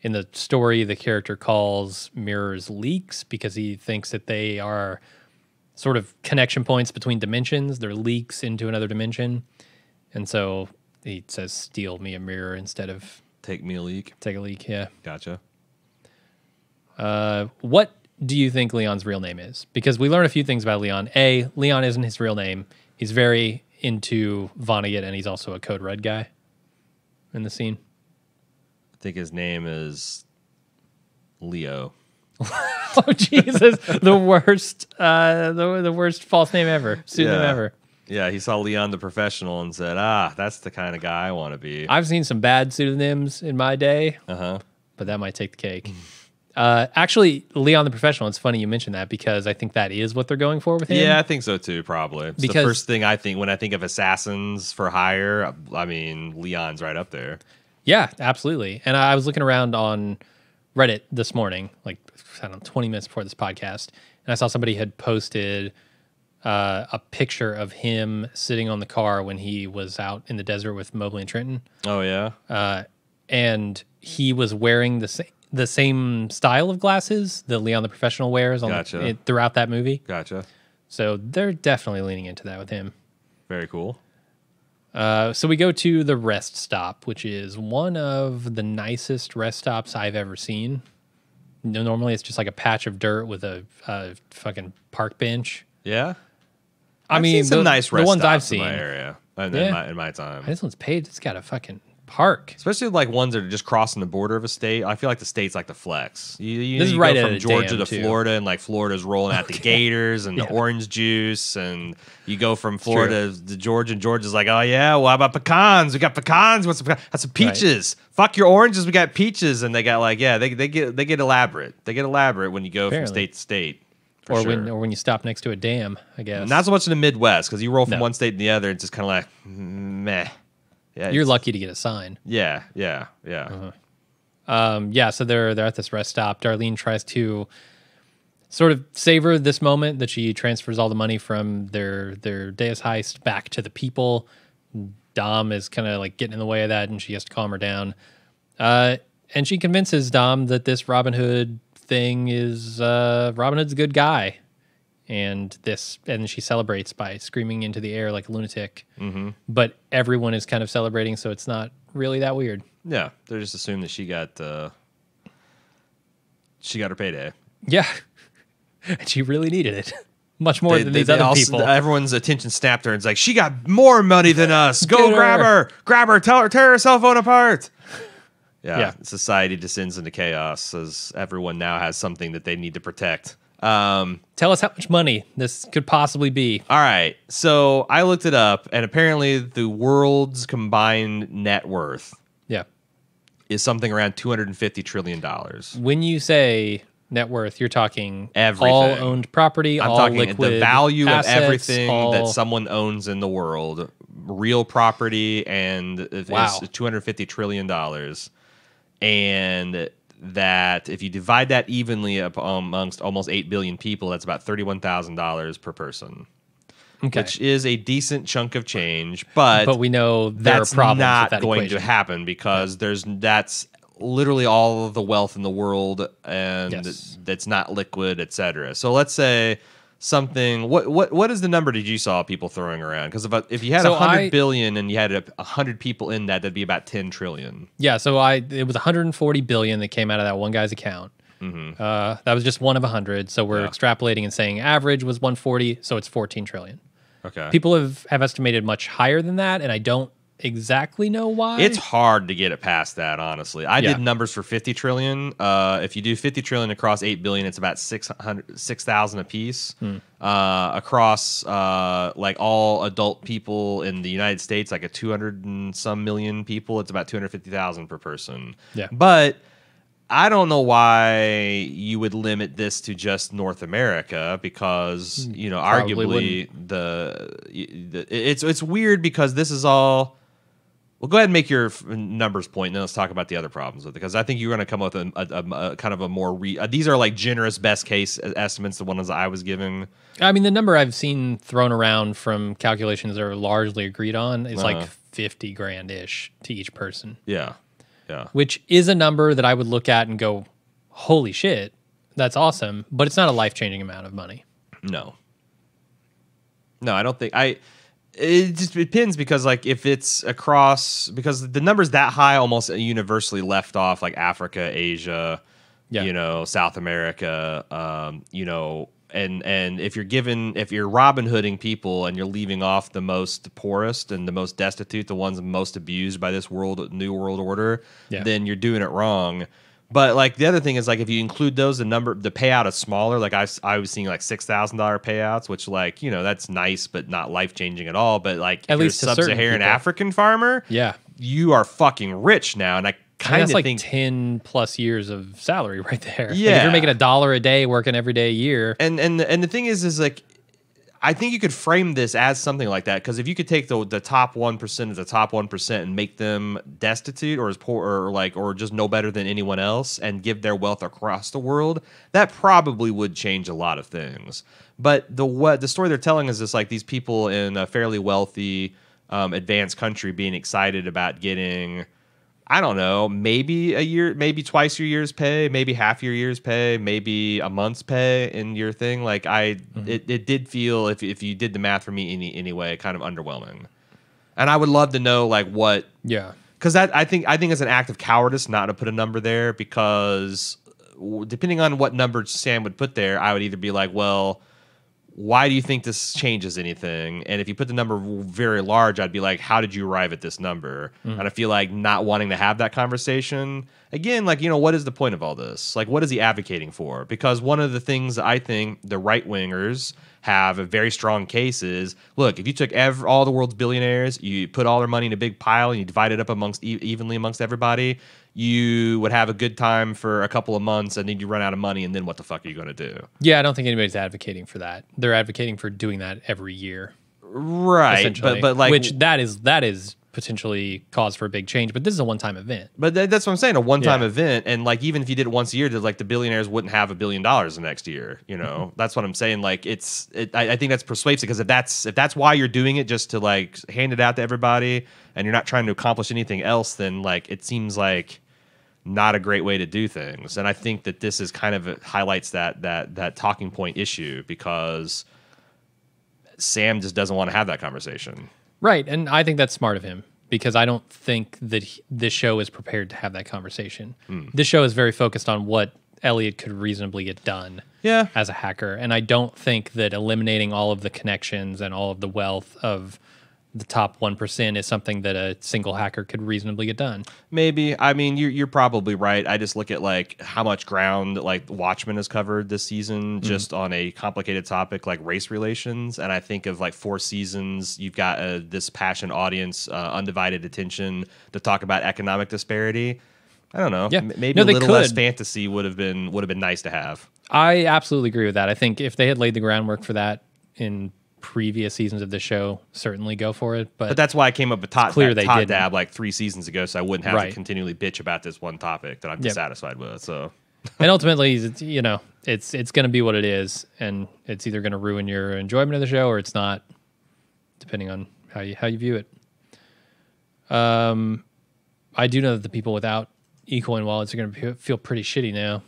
[SPEAKER 2] in the story, the character calls mirrors leaks because he thinks that they are sort of connection points between dimensions. They're leaks into another dimension. And so he says, steal me a mirror instead of...
[SPEAKER 3] Take me a leak.
[SPEAKER 2] Take a leak, yeah.
[SPEAKER 3] Gotcha.
[SPEAKER 2] What do you think Leon's real name is? Because we learn a few things about Leon. A, Leon isn't his real name. He's very into Vonnegut, and he's also a Code Red guy in the scene.
[SPEAKER 3] I think his name is Leo.
[SPEAKER 2] Oh Jesus! The worst false name ever, pseudonym ever.
[SPEAKER 3] Yeah, he saw Leon the Professional and said, that's the kind of guy I want to be.
[SPEAKER 2] I've seen some bad pseudonyms in my day, but that might take the cake. Actually, Leon the Professional, it's funny you mentioned that because I think that is what they're going for with him.
[SPEAKER 3] Yeah, I think so too, probably. It's the first thing I think when I think of assassins for hire. I mean, Leon's right up there.
[SPEAKER 2] Yeah, absolutely. And I was looking around on Reddit this morning, like, I don't know, 20 minutes before this podcast, and I saw somebody had posted a picture of him sitting on the car when he was out in the desert with Mobley and Trenton.
[SPEAKER 3] Oh, yeah?
[SPEAKER 2] And he was wearing the same style of glasses that Leon the Professional wears throughout that movie.
[SPEAKER 3] Gotcha.
[SPEAKER 2] So they're definitely leaning into that with him.
[SPEAKER 3] Very cool.
[SPEAKER 2] So we go to the rest stop, which is one of the nicest rest stops I've ever seen. Normally it's just like a patch of dirt with a fucking park bench.
[SPEAKER 3] Yeah?
[SPEAKER 2] I've seen
[SPEAKER 3] some nice rest
[SPEAKER 2] the ones
[SPEAKER 3] stops
[SPEAKER 2] I've seen
[SPEAKER 3] in my area in my time.
[SPEAKER 2] This one's paved. It's got a fucking park.
[SPEAKER 3] Especially like ones that are just crossing the border of a state. I feel like the states like to flex. You
[SPEAKER 2] This is
[SPEAKER 3] go
[SPEAKER 2] right
[SPEAKER 3] from
[SPEAKER 2] at
[SPEAKER 3] Georgia
[SPEAKER 2] a dam,
[SPEAKER 3] to
[SPEAKER 2] too.
[SPEAKER 3] Florida, and like Florida's rolling out the gators and the orange juice, and you go from Florida to Georgia, and Georgia's like, oh yeah, well, how about pecans? We got pecans. What's that's some peaches? Right. Fuck your oranges. We got peaches, and they got like they get elaborate. They get elaborate when you go from state to state.
[SPEAKER 2] Or when you stop next to a dam, I guess.
[SPEAKER 3] Not so much in the Midwest because you roll from one state to the other. It's just kind of like meh. Yeah,
[SPEAKER 2] you're lucky to get a sign.
[SPEAKER 3] Yeah.
[SPEAKER 2] So they're at this rest stop. Darlene tries to sort of savor this moment that she transfers all the money from their Deus heist back to the people. Dom is kind of like getting in the way of that, and she has to calm her down. And she convinces Dom that this Robin Hood thing is Robin Hood's a good guy. And she celebrates by screaming into the air like a lunatic. Mm-hmm. But everyone is kind of celebrating, so it's not really that weird.
[SPEAKER 3] Yeah, they just assume that she got her payday.
[SPEAKER 2] Yeah, and she really needed it. Much more than these other people.
[SPEAKER 3] Everyone's attention snapped her and it's like, she got more money than us. Go grab her, tell her, tear her cell phone apart. Yeah, society descends into chaos as everyone now has something that they need to protect.
[SPEAKER 2] Tell us how much money this could possibly be.
[SPEAKER 3] All right. So I looked it up, and apparently the world's combined net worth is something around $250 trillion.
[SPEAKER 2] When you say net worth, you're talking
[SPEAKER 3] everything.
[SPEAKER 2] All owned property,
[SPEAKER 3] I'm
[SPEAKER 2] all
[SPEAKER 3] talking
[SPEAKER 2] liquid
[SPEAKER 3] the value
[SPEAKER 2] assets,
[SPEAKER 3] of everything that someone owns in the world, real property, and is $250 trillion. And that if you divide that evenly amongst almost 8 billion people, that's about $31,000 per person. Okay. Which is a decent chunk of change, but
[SPEAKER 2] we know
[SPEAKER 3] that's not going
[SPEAKER 2] equation.
[SPEAKER 3] To happen because that's literally all of the wealth in the world, and that's not liquid, etc. So let's say something. What is the number did you saw people throwing around? Because if you had 100 billion and you had 100 people in that'd be about 10 trillion.
[SPEAKER 2] Yeah, so it was 140 billion that came out of that one guy's account. Mm-hmm. That was just one of 100. So we're extrapolating and saying average was 140, so it's 14 trillion.
[SPEAKER 3] Okay.
[SPEAKER 2] People have estimated much higher than that, and I don't exactly know why.
[SPEAKER 3] It's hard to get it past that, honestly. I did numbers for 50 trillion. If you do 50 trillion across 8 billion, it's about 6,000 a piece. Across like all adult people in the United States, like 200 and some million people, it's about 250,000 per person. Yeah. But I don't know why you would limit this to just North America because, arguably it's weird because this is all. Well, go ahead and make your numbers point, and then let's talk about the other problems with it. Because I think you're going to come up with a kind of a more these are like generous best case estimates, the ones I was giving.
[SPEAKER 2] I mean, the number I've seen thrown around from calculations that are largely agreed on is like 50 grand ish to each person.
[SPEAKER 3] Yeah.
[SPEAKER 2] Which is a number that I would look at and go, holy shit, that's awesome. But it's not a life changing amount of money.
[SPEAKER 3] No, I don't think It just depends because, like, if it's across, because the number's that high, almost universally left off, like Africa, Asia, South America, and if you're Robin Hooding people and you're leaving off the most poorest and the most destitute, the ones most abused by this new world order, then you're doing it wrong. But like the other thing is like if you include those, the payout is smaller. Like I was seeing like $6,000 payouts, which like that's nice, but not life changing at all. But like
[SPEAKER 2] At
[SPEAKER 3] if
[SPEAKER 2] least
[SPEAKER 3] you're a
[SPEAKER 2] to certain
[SPEAKER 3] sub-Saharan
[SPEAKER 2] people.
[SPEAKER 3] African farmer,
[SPEAKER 2] Yeah.
[SPEAKER 3] you are fucking rich now. And I kind
[SPEAKER 2] That's
[SPEAKER 3] of
[SPEAKER 2] like
[SPEAKER 3] think
[SPEAKER 2] 10 plus years of salary right there. Like,
[SPEAKER 3] Yeah.
[SPEAKER 2] if you're making $1 a day working every day a year.
[SPEAKER 3] and the thing is like I think you could frame this as something like that, because if you could take the top 1% of the top 1% and make them destitute or as poor or just no better than anyone else and give their wealth across the world, that probably would change a lot of things. But the story they're telling is this, like these people in a fairly wealthy, advanced country being excited about getting, I don't know, maybe a year, maybe twice your year's pay, maybe half your year's pay, maybe a month's pay in your thing. Like it did feel, if you did the math for me anyway, kind of underwhelming. And I would love to know like what, because I think it's an act of cowardice not to put a number there, because depending on what number Sam would put there, I would either be like, well, why do you think this changes anything? And if you put the number very large, I'd be like, how did you arrive at this number? And I feel like not wanting to have that conversation. Again, like, what is the point of all this? Like, what is he advocating for? Because one of the things I think the right-wingers have a very strong case is, look, if you took all the world's billionaires, you put all their money in a big pile and you divide it up evenly amongst everybody, you would have a good time for a couple of months and then you run out of money, and then what the fuck are you going to do?
[SPEAKER 2] Yeah, I don't think anybody's advocating for that. They're advocating for doing that every year.
[SPEAKER 3] Right. But like,
[SPEAKER 2] which that is potentially cause for a big change, but this is a one-time event.
[SPEAKER 3] But that's what I'm saying, a one-time event. And like, even if you did it once a year, like the billionaires wouldn't have $1 billion the next year. That's what I'm saying. Like I think that's persuasive, because if that's why you're doing it, just to like hand it out to everybody and you're not trying to accomplish anything else, then like it seems like not a great way to do things. And I think that this is kind of highlights that talking point issue, because Sam just doesn't want to have that conversation.
[SPEAKER 2] Right, and I think that's smart of him, because I don't think that this show is prepared to have that conversation. This show is very focused on what Elliott could reasonably get done as a hacker, and I don't think that eliminating all of the connections and all of the wealth of the top 1% is something that a single hacker could reasonably get done.
[SPEAKER 3] Maybe. I mean, you're probably right. I just look at like how much ground like Watchmen has covered this season just on a complicated topic like race relations, and I think of like 4 seasons, you've got this passionate audience, undivided attention to talk about economic disparity. I don't know.
[SPEAKER 2] Yeah.
[SPEAKER 3] Maybe a little less fantasy would have been nice to have.
[SPEAKER 2] I absolutely agree with that. I think if they had laid the groundwork for that in previous seasons of the show, certainly go for it. But
[SPEAKER 3] that's why I came up with Todd
[SPEAKER 2] didn't.
[SPEAKER 3] Dab like 3 seasons ago, so I wouldn't have to continually bitch about this one topic that I'm dissatisfied with. So,
[SPEAKER 2] and ultimately, it's going to be what it is, and it's either going to ruin your enjoyment of the show or it's not, depending on how you view it. I do know that the people without eCoin wallets are going to feel pretty shitty now.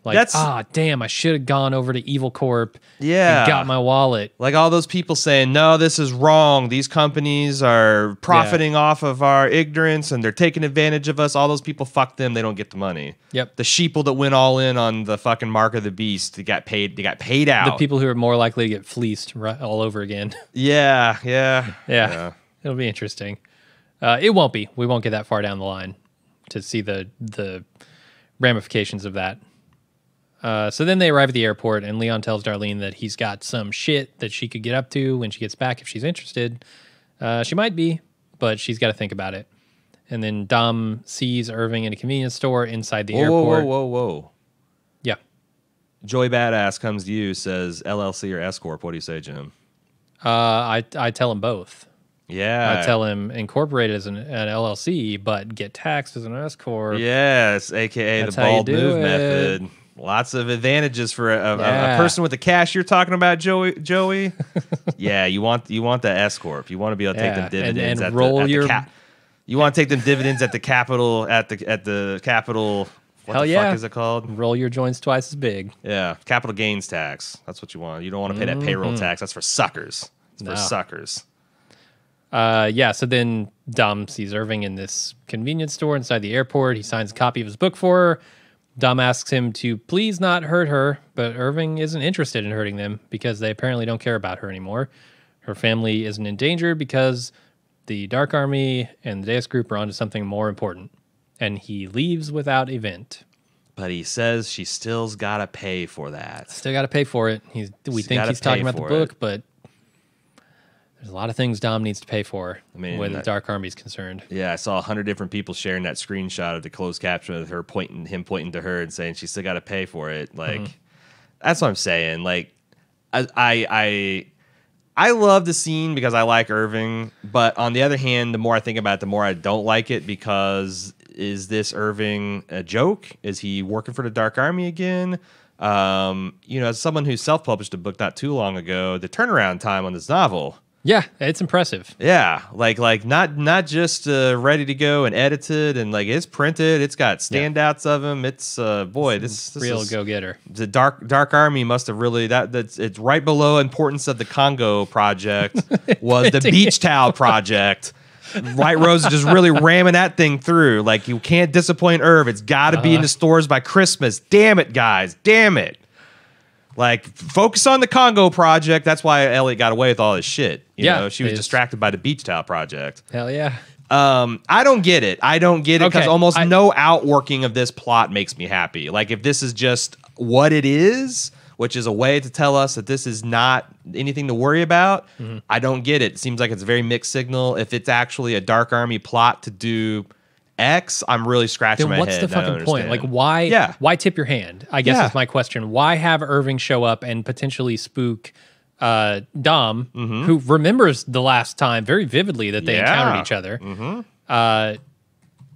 [SPEAKER 2] Like, damn, I should have gone over to Evil Corp and got my wallet.
[SPEAKER 3] Like all those people saying, no, this is wrong. These companies are profiting off of our ignorance and they're taking advantage of us. All those people, fuck them. They don't get the money.
[SPEAKER 2] Yep.
[SPEAKER 3] The sheeple that went all in on the fucking Mark of the Beast, they got paid out.
[SPEAKER 2] The people who are more likely to get fleeced all over again.
[SPEAKER 3] Yeah.
[SPEAKER 2] It'll be interesting. It won't be. We won't get that far down the line to see the ramifications of that. So then they arrive at the airport, and Leon tells Darlene that he's got some shit that she could get up to when she gets back if she's interested. She might be, but she's got to think about it. And then Dom sees Irving in a convenience store inside the airport.
[SPEAKER 3] Whoa.
[SPEAKER 2] Yeah.
[SPEAKER 3] Joey Badass comes to you, says LLC or S Corp. What do you say, Jim?
[SPEAKER 2] I tell him both.
[SPEAKER 3] Yeah.
[SPEAKER 2] I tell him incorporate as an LLC, but get taxed as an S Corp.
[SPEAKER 3] Yes, a.k.a. the bald move method. Lots of advantages for a person with the cash you're talking about, Joey. Yeah, you want the S Corp. You want to be able to take them dividends
[SPEAKER 2] and roll
[SPEAKER 3] you want to take them dividends at the capital at the capital. What the fuck is it called?
[SPEAKER 2] Roll your joints twice as big.
[SPEAKER 3] Yeah, capital gains tax. That's what you want. You don't want to pay that payroll tax. That's for suckers. It's for suckers.
[SPEAKER 2] So then Dom sees Irving in this convenience store inside the airport. He signs a copy of his book for her. Dom asks him to please not hurt her, but Irving isn't interested in hurting them because they apparently don't care about her anymore. Her family isn't in danger because the Dark Army and the Deus Group are onto something more important, and he leaves without event.
[SPEAKER 3] But he says she still's got to pay for that.
[SPEAKER 2] Still got to pay for it. We think he's talking about the book, but there's a lot of things Dom needs to pay for where the Dark Army's concerned.
[SPEAKER 3] Yeah, I saw 100 different people sharing that screenshot of the closed caption of him pointing to her and saying she still got to pay for it. Like, that's what I'm saying. Like, I love the scene because I like Irving, but on the other hand, the more I think about it, the more I don't like it because is this Irving a joke? Is he working for the Dark Army again? As someone who self-published a book not too long ago, the turnaround time on this novel.
[SPEAKER 2] Yeah, it's impressive.
[SPEAKER 3] Yeah, like not just ready to go and edited and like it's printed. It's got standouts of him. It's this
[SPEAKER 2] real
[SPEAKER 3] is,
[SPEAKER 2] go-getter.
[SPEAKER 3] The Dark Army must have really that's it's right below importance of the Congo project was the beach towel project. White Rose is just really ramming that thing through. Like you can't disappoint Irv. It's got to be in the stores by Christmas. Damn it, guys. Damn it. Like, focus on the Congo project. That's why Elliott got away with all this shit. You know, she was distracted by the beach towel project.
[SPEAKER 2] Hell yeah.
[SPEAKER 3] I don't get it. Because almost no outworking of this plot makes me happy. Like, if this is just what it is, which is a way to tell us that this is not anything to worry about, I don't get it. It seems like it's a very mixed signal. If it's actually a Dark Army plot to do X, I'm really scratching my head.
[SPEAKER 2] What's the fucking point? Like, why tip your hand? I guess is my question. Why have Irving show up and potentially spook Dom, who remembers the last time very vividly that they encountered each other?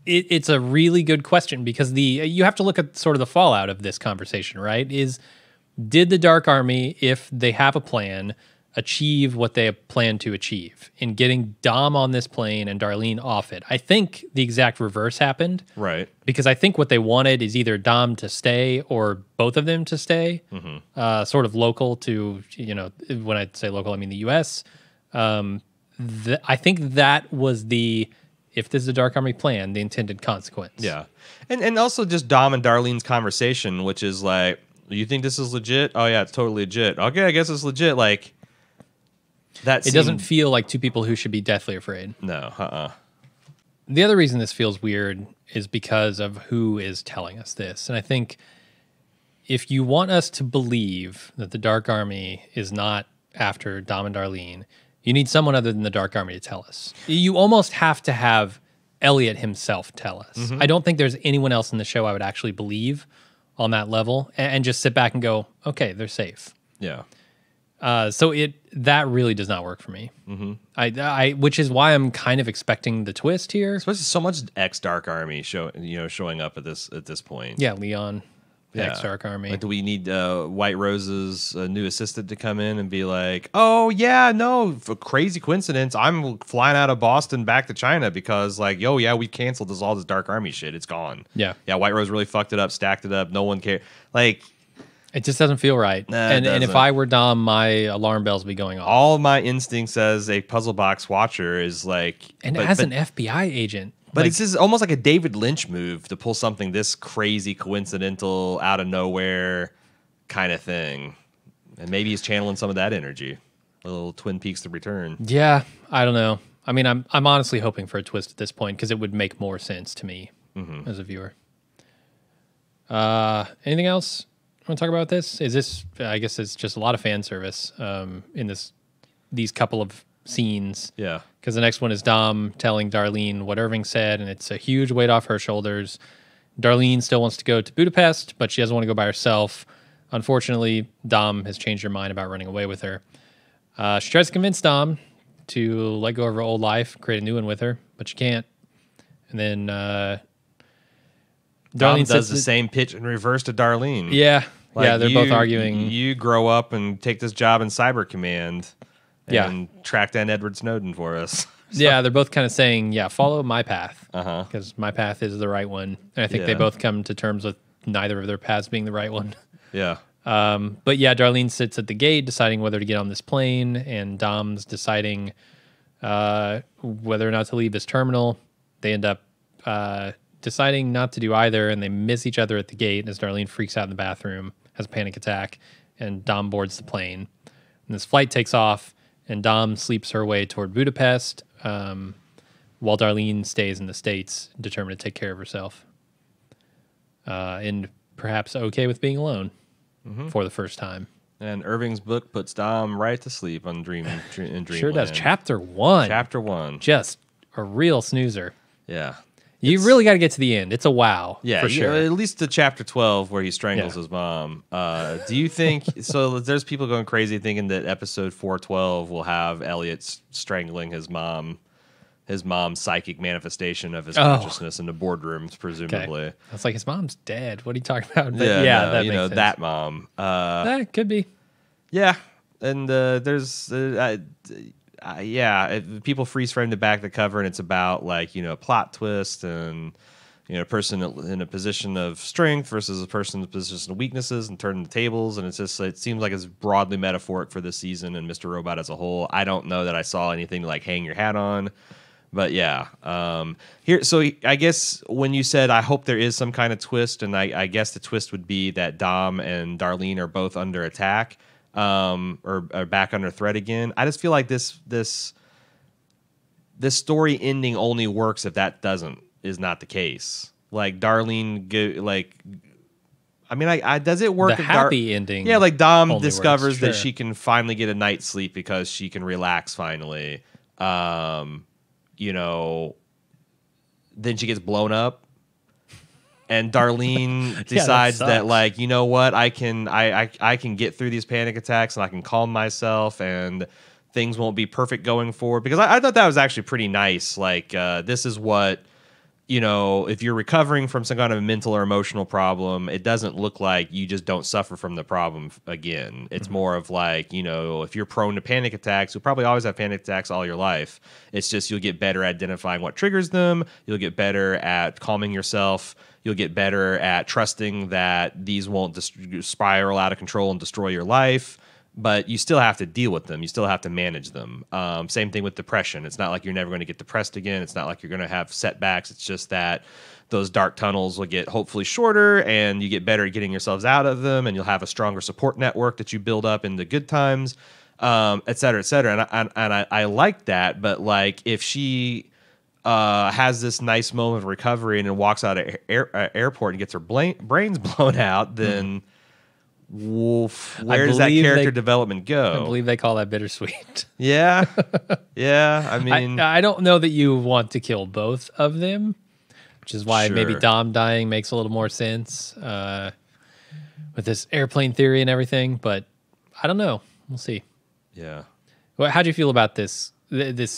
[SPEAKER 2] It's a really good question because you have to look at sort of the fallout of this conversation, right? Did the Dark Army, if they have a plan, achieve what they plan to achieve in getting Dom on this plane and Darlene off it? I think the exact reverse happened.
[SPEAKER 3] Right.
[SPEAKER 2] Because I think what they wanted is either Dom to stay or both of them to stay, sort of local to, when I say local, I mean the U.S. I think that was if this is a Dark Army plan, the intended consequence.
[SPEAKER 3] Yeah. And also just Dom and Darlene's conversation, which is like, you think this is legit? Oh, yeah, it's totally legit. Okay, I guess it's legit. Like,
[SPEAKER 2] it doesn't feel like two people who should be deathly afraid.
[SPEAKER 3] No,
[SPEAKER 2] The other reason this feels weird is because of who is telling us this. And I think if you want us to believe that the Dark Army is not after Dom and Darlene, you need someone other than the Dark Army to tell us. You almost have to have Elliott himself tell us. I don't think there's anyone else in the show I would actually believe on that level and just sit back and go, okay, they're safe.
[SPEAKER 3] Yeah.
[SPEAKER 2] So that really does not work for me. Which is why I'm kind of expecting the twist here.
[SPEAKER 3] Especially so much ex-Dark Army showing up at this point.
[SPEAKER 2] Yeah, Leon, ex-Dark Army.
[SPEAKER 3] Like, do we need White Rose's new assistant to come in and be like, oh yeah, no, for crazy coincidence, I'm flying out of Boston back to China because we canceled all this Dark Army shit. It's gone.
[SPEAKER 2] Yeah,
[SPEAKER 3] White Rose really fucked it up, stacked it up. No one cared. Like.
[SPEAKER 2] It just doesn't feel right. And if I were Dom, my alarm bells would be going off.
[SPEAKER 3] All my instincts as a puzzle box watcher is like...
[SPEAKER 2] as an FBI agent.
[SPEAKER 3] But it's just almost like a David Lynch move to pull something this crazy, coincidental, out of nowhere kind of thing. And maybe he's channeling some of that energy. A little Twin Peaks The Return.
[SPEAKER 2] Yeah, I don't know. I mean, I'm honestly hoping for a twist at this point because it would make more sense to me as a viewer. Anything else? Want to talk about this? I guess it's just a lot of fan service in these couple of scenes.
[SPEAKER 3] Yeah.
[SPEAKER 2] Because the next one is Dom telling Darlene what Irving said, and it's a huge weight off her shoulders. Darlene still wants to go to Budapest, but she doesn't want to go by herself. Unfortunately, Dom has changed her mind about running away with her. She tries to convince Dom to let go of her old life, create a new one with her, but she can't. And then
[SPEAKER 3] Dom does the same pitch in reverse to Darlene.
[SPEAKER 2] Yeah. They're both arguing.
[SPEAKER 3] You grow up and take this job in Cyber Command and track down Edward Snowden for us.
[SPEAKER 2] Yeah, they're both kind of saying, follow my path. Because my path is the right one. And I think they both come to terms with neither of their paths being the right one.
[SPEAKER 3] Yeah.
[SPEAKER 2] But Darlene sits at the gate deciding whether to get on this plane, and Dom's deciding whether or not to leave this terminal. They end up deciding not to do either, and they miss each other at the gate as Darlene freaks out in the bathroom, has a panic attack, and Dom boards the plane. And this flight takes off, and Dom sleeps her way toward Budapest, while Darlene stays in the States, determined to take care of herself. And perhaps okay with being alone for the first time.
[SPEAKER 3] And Irving's book puts Dom right to sleep on in Dreamland.
[SPEAKER 2] Sure does. Chapter 1.
[SPEAKER 3] Chapter 1.
[SPEAKER 2] Just a real snoozer.
[SPEAKER 3] Yeah.
[SPEAKER 2] You really got to get to the end. It's a wow.
[SPEAKER 3] Yeah,
[SPEAKER 2] for sure.
[SPEAKER 3] At least to chapter 12 where he strangles his mom. Do you think so? There's people going crazy thinking that episode 412 will have Elliott strangling his mom's psychic manifestation of his consciousness in the boardrooms, presumably.
[SPEAKER 2] Okay. I was like, his mom's dead. What are you talking about? But
[SPEAKER 3] that
[SPEAKER 2] makes sense.
[SPEAKER 3] that mom.
[SPEAKER 2] That could be.
[SPEAKER 3] Yeah, and there's people freeze frame the back of the cover, and it's about like a plot twist and a person in a position of strength versus a person in a position of weaknesses and turning the tables, and it seems like it's broadly metaphoric for this season and Mr. Robot as a whole. I don't know that I saw anything to like hang your hat on, but here. So I guess when you said I hope there is some kind of twist, and I guess the twist would be that Dom and Darlene are both under attack. Or back under threat again. I just feel like this story ending only works if that is not the case. Like Darlene, does it work?
[SPEAKER 2] The happy ending.
[SPEAKER 3] Yeah, like Dom discovers that she can finally get a night's sleep because she can relax finally. Then she gets blown up. And Darlene decides that like, you know what, I can get through these panic attacks and I can calm myself and things won't be perfect going forward. Because I thought that was actually pretty nice. Like this is what, if you're recovering from some kind of mental or emotional problem, it doesn't look like you just don't suffer from the problem again. It's more of like, if you're prone to panic attacks, you'll probably always have panic attacks all your life. It's just you'll get better at identifying what triggers them. You'll get better at calming yourself. You'll get better at trusting that these won't spiral out of control and destroy your life, but you still have to deal with them. You still have to manage them. Same thing with depression. It's not like you're never going to get depressed again. It's not like you're going to have setbacks. It's just that those dark tunnels will get hopefully shorter and you get better at getting yourselves out of them, and you'll have a stronger support network that you build up in the good times, et cetera, et cetera. And I like that, but like if she has this nice moment of recovery and then walks out of airport and gets her brains blown out, then where does that character development go?
[SPEAKER 2] I believe they call that bittersweet.
[SPEAKER 3] Yeah. Yeah. I mean,
[SPEAKER 2] I don't know that you want to kill both of them, which is why maybe Dom dying makes a little more sense with this airplane theory and everything. But I don't know. We'll see.
[SPEAKER 3] Yeah.
[SPEAKER 2] Well, how do you feel about this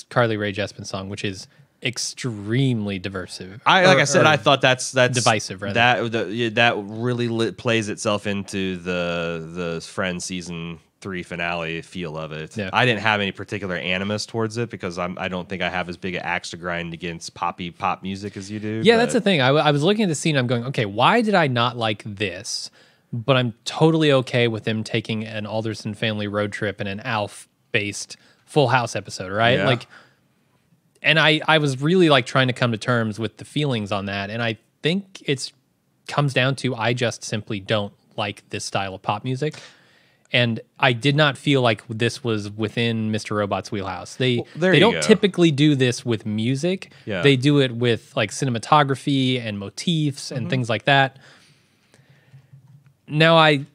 [SPEAKER 2] Carly Rae Jepsen song, which is extremely diversive?
[SPEAKER 3] I thought that's
[SPEAKER 2] divisive. Rather.
[SPEAKER 3] That really plays itself into the Friends season 3 finale feel of it.
[SPEAKER 2] Yeah.
[SPEAKER 3] I didn't have any particular animus towards it because I don't think I have as big an axe to grind against pop music as you do.
[SPEAKER 2] Yeah, that's the thing. I was looking at the scene. I'm going, okay, why did I not like this? But I'm totally okay with them taking an Alderson family road trip and an Alf-based Full House episode, right?
[SPEAKER 3] Yeah.
[SPEAKER 2] And I was really like trying to come to terms with the feelings on that. And I think it comes down to I just simply don't like this style of pop music. And I did not feel like this was within Mr. Robot's wheelhouse. They don't typically do this with music.
[SPEAKER 3] Yeah.
[SPEAKER 2] They do it with like cinematography and motifs and things like that. Now I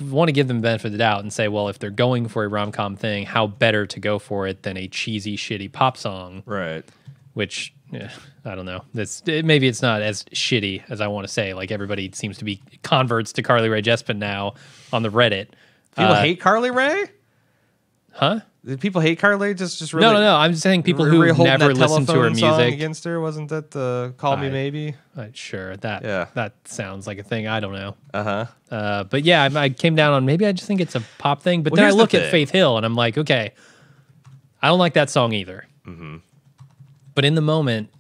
[SPEAKER 2] want to give them the benefit of the doubt and say, well, if they're going for a rom-com thing, how better to go for it than a cheesy, shitty pop song?
[SPEAKER 3] Right.
[SPEAKER 2] Which, I don't know. Maybe it's not as shitty as I want to say. Like everybody seems to be converts to Carly Rae Jepsen now on the Reddit.
[SPEAKER 3] People hate Carly Rae?
[SPEAKER 2] Huh?
[SPEAKER 3] Did people hate Carly? Just really?
[SPEAKER 2] No. I'm just saying people who never listened to her music
[SPEAKER 3] against her. Wasn't that Call Me Maybe?
[SPEAKER 2] Sure. That sounds like a thing. I don't know.
[SPEAKER 3] Uh-huh.
[SPEAKER 2] But yeah, I came down on maybe I just think it's a pop thing. But then I look at Faith Hill and I'm like, okay, I don't like that song either.
[SPEAKER 3] Mm-hmm.
[SPEAKER 2] But in the moment,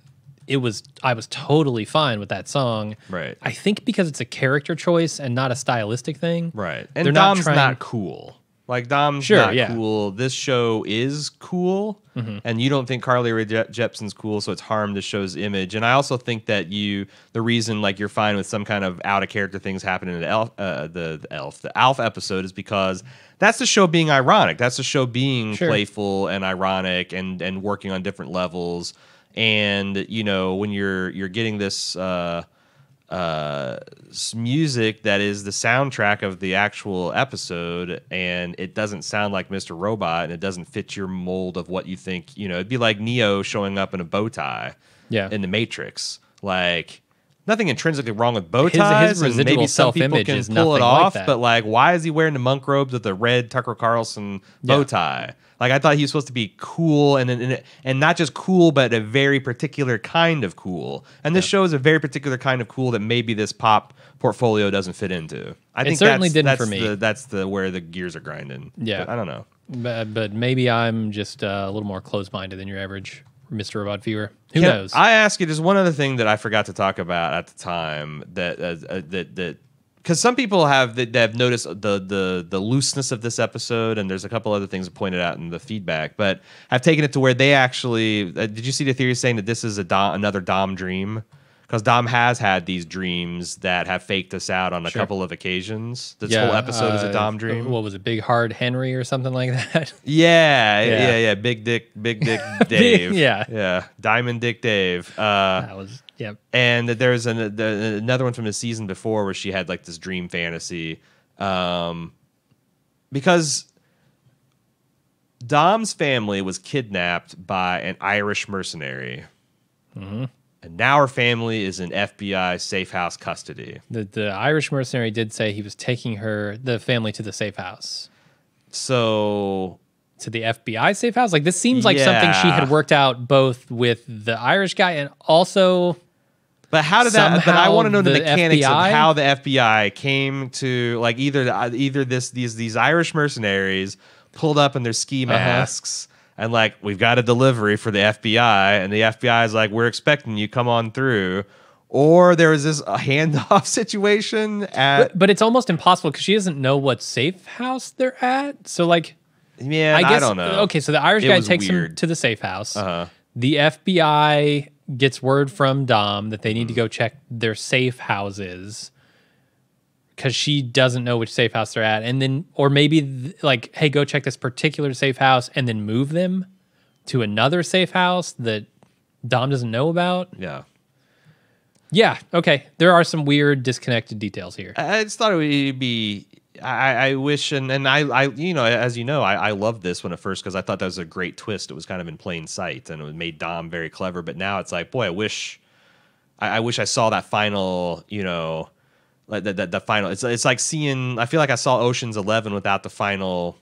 [SPEAKER 2] I was totally fine with that song.
[SPEAKER 3] Right.
[SPEAKER 2] I think because it's a character choice and not a stylistic thing.
[SPEAKER 3] Right. And Dom's not cool. Like, Dom's not cool. This show is cool, and you don't think Carly Rae Jepsen's cool, so it's harmed the show's image. And I also think that the reason like you're fine with some kind of out-of-character things happening in the Alf episode is because that's the show being ironic. That's the show being playful and ironic and working on different levels. And, when you're getting this music that is the soundtrack of the actual episode, and it doesn't sound like Mr. Robot, and it doesn't fit your mold of what you think. It'd be like Neo showing up in a bow tie in the Matrix. Like, nothing intrinsically wrong with bow ties,
[SPEAKER 2] his
[SPEAKER 3] and maybe some people
[SPEAKER 2] self-image
[SPEAKER 3] can
[SPEAKER 2] is
[SPEAKER 3] pull it
[SPEAKER 2] nothing
[SPEAKER 3] off,
[SPEAKER 2] like that.
[SPEAKER 3] but like, why is he wearing the monk robes with the red Tucker Carlson bow tie? Like, I thought he was supposed to be cool, and not just cool, but a very particular kind of cool. And this show is a very particular kind of cool that maybe this pop portfolio doesn't fit into. I think
[SPEAKER 2] certainly
[SPEAKER 3] that's
[SPEAKER 2] didn't for me.
[SPEAKER 3] That's where the gears are grinding.
[SPEAKER 2] Yeah.
[SPEAKER 3] But I don't know.
[SPEAKER 2] But maybe I'm just a little more closed-minded than your average Mr. Robot viewer. Who knows?
[SPEAKER 3] I ask you, just one other thing that I forgot to talk about at the time that because some people have noticed the looseness of this episode, and there's a couple other things pointed out in the feedback, but have taken it to where they actually did you see the theory saying that this is another Dom dream? Because Dom has had these dreams that have faked us out on a couple of occasions. This whole episode is a Dom dream.
[SPEAKER 2] What was it, Big Hard Henry or something like that?
[SPEAKER 3] Yeah. Big Dick Dave.
[SPEAKER 2] Yeah.
[SPEAKER 3] Diamond Dick Dave.
[SPEAKER 2] That was, yep.
[SPEAKER 3] And there's another one from the season before where she had like this dream fantasy. Because Dom's family was kidnapped by an Irish mercenary. Mm-hmm. And now her family is in FBI safe house custody.
[SPEAKER 2] The Irish mercenary did say he was taking the family to the safe house.
[SPEAKER 3] So...
[SPEAKER 2] to the FBI safe house? Like, this seems like something she had worked out both with the Irish guy and also...
[SPEAKER 3] But how did that... But I want to know the mechanics
[SPEAKER 2] FBI?
[SPEAKER 3] of how the FBI came to... Like, either these Irish mercenaries pulled up in their ski masks... And like, we've got a delivery for the FBI, and the FBI is like, we're expecting you, come on through. Or there was this handoff situation at...
[SPEAKER 2] But it's almost impossible because she doesn't know what safe house they're at. So like...
[SPEAKER 3] Yeah, I don't know.
[SPEAKER 2] Okay, so the Irish guy takes him to the safe house.
[SPEAKER 3] Uh-huh.
[SPEAKER 2] The FBI gets word from Dom that they need to go check their safe houses because she doesn't know which safe house they're at. And then, or maybe like, hey, go check this particular safe house and then move them to another safe house that Dom doesn't know about.
[SPEAKER 3] Yeah.
[SPEAKER 2] Yeah, okay. There are some weird disconnected details here.
[SPEAKER 3] I just thought it would be... I wish, and I as you know, I loved this when it first, because I thought that was a great twist. It was kind of in plain sight, and it made Dom very clever. But now it's like, boy, I wish I saw that final, like the final. It's like seeing. I feel like I saw Ocean's 11 without the final,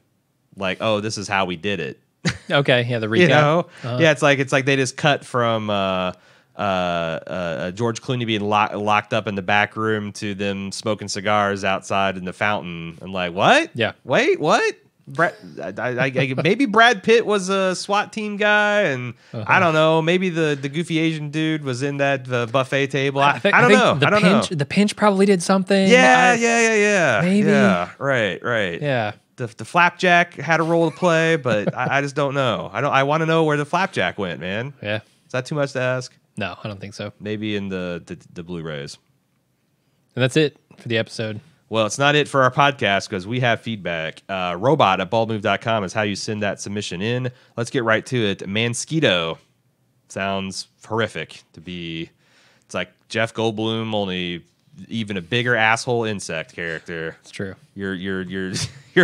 [SPEAKER 3] like, oh, this is how we did it.
[SPEAKER 2] Okay, yeah, the recap.
[SPEAKER 3] Yeah, it's like they just cut from George Clooney being locked up in the back room to them smoking cigars outside in the fountain, and like, what?
[SPEAKER 2] Yeah.
[SPEAKER 3] Wait, what? Maybe Brad Pitt was a SWAT team guy, and I don't know. Maybe the goofy Asian dude was in that buffet table. I don't know. I don't know.
[SPEAKER 2] The pinch probably did something.
[SPEAKER 3] Yeah.
[SPEAKER 2] Maybe.
[SPEAKER 3] Yeah. Right.
[SPEAKER 2] Yeah.
[SPEAKER 3] The flapjack had a role to play, but I just don't know. I want to know where the flapjack went, man.
[SPEAKER 2] Yeah.
[SPEAKER 3] Is that too much to ask?
[SPEAKER 2] No, I don't think so.
[SPEAKER 3] Maybe in the Blu-rays.
[SPEAKER 2] And that's it for the episode.
[SPEAKER 3] Well, it's not it for our podcast because we have feedback. Robot@baldmove.com is how you send that submission in. Let's get right to it. Mansquito sounds horrific to be. It's like Jeff Goldblum, only even a bigger asshole insect character.
[SPEAKER 2] It's true.
[SPEAKER 3] Your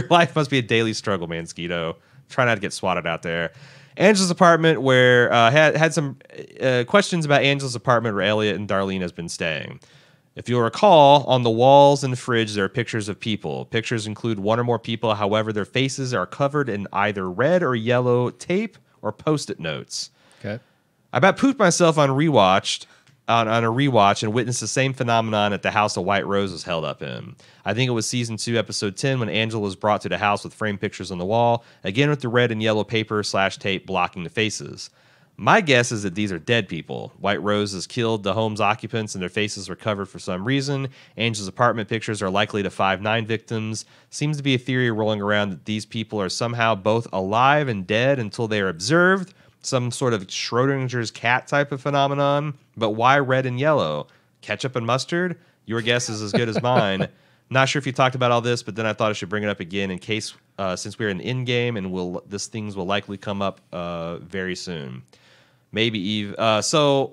[SPEAKER 3] life must be a daily struggle, Mansquito. Try not to get swatted out there. Angela's apartment, where had some questions about Angela's apartment where Elliott and Darlene has been staying. If you'll recall, on the walls and fridge, there are pictures of people. Pictures include one or more people. However, their faces are covered in either red or yellow tape or Post-it notes.
[SPEAKER 2] Okay.
[SPEAKER 3] I about pooped myself on a rewatch and witnessed the same phenomenon at the house of White Rose was held up in. I think it was season 2, episode 10, when Angela was brought to the house with framed pictures on the wall, again with the red and yellow paper/tape blocking the faces. My guess is that these are dead people. White Rose has killed the home's occupants and their faces were covered for some reason. Angela's apartment pictures are likely to 5/9 victims. Seems to be a theory rolling around that these people are somehow both alive and dead until they are observed. Some sort of Schrodinger's cat type of phenomenon. But why red and yellow? Ketchup and mustard? Your guess is as good as mine. Not sure if you talked about all this, but then I thought I should bring it up again in case, since we're in in-game and these things will likely come up very soon. Maybe Eve. So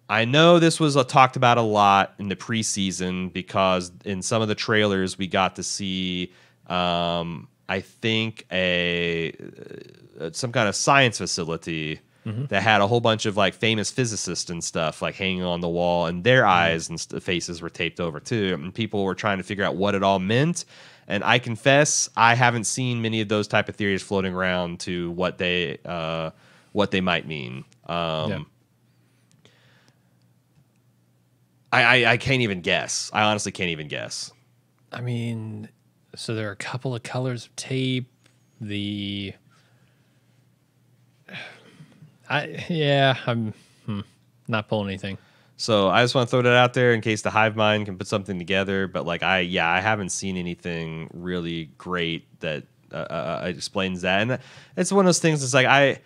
[SPEAKER 3] I know this was talked about a lot in the preseason because in some of the trailers we got to see, I think some kind of science facility that had a whole bunch of like famous physicists and stuff like hanging on the wall, and their eyes and faces were taped over too, and people were trying to figure out what it all meant. And I confess, I haven't seen many of those type of theories floating around to what they might mean. I can't even guess. I honestly can't even guess.
[SPEAKER 2] I mean, so there are a couple of colors of tape. I'm not pulling anything.
[SPEAKER 3] So I just want to throw that out there in case the hive mind can put something together. But like I haven't seen anything really great that explains that. And it's one of those things. It's like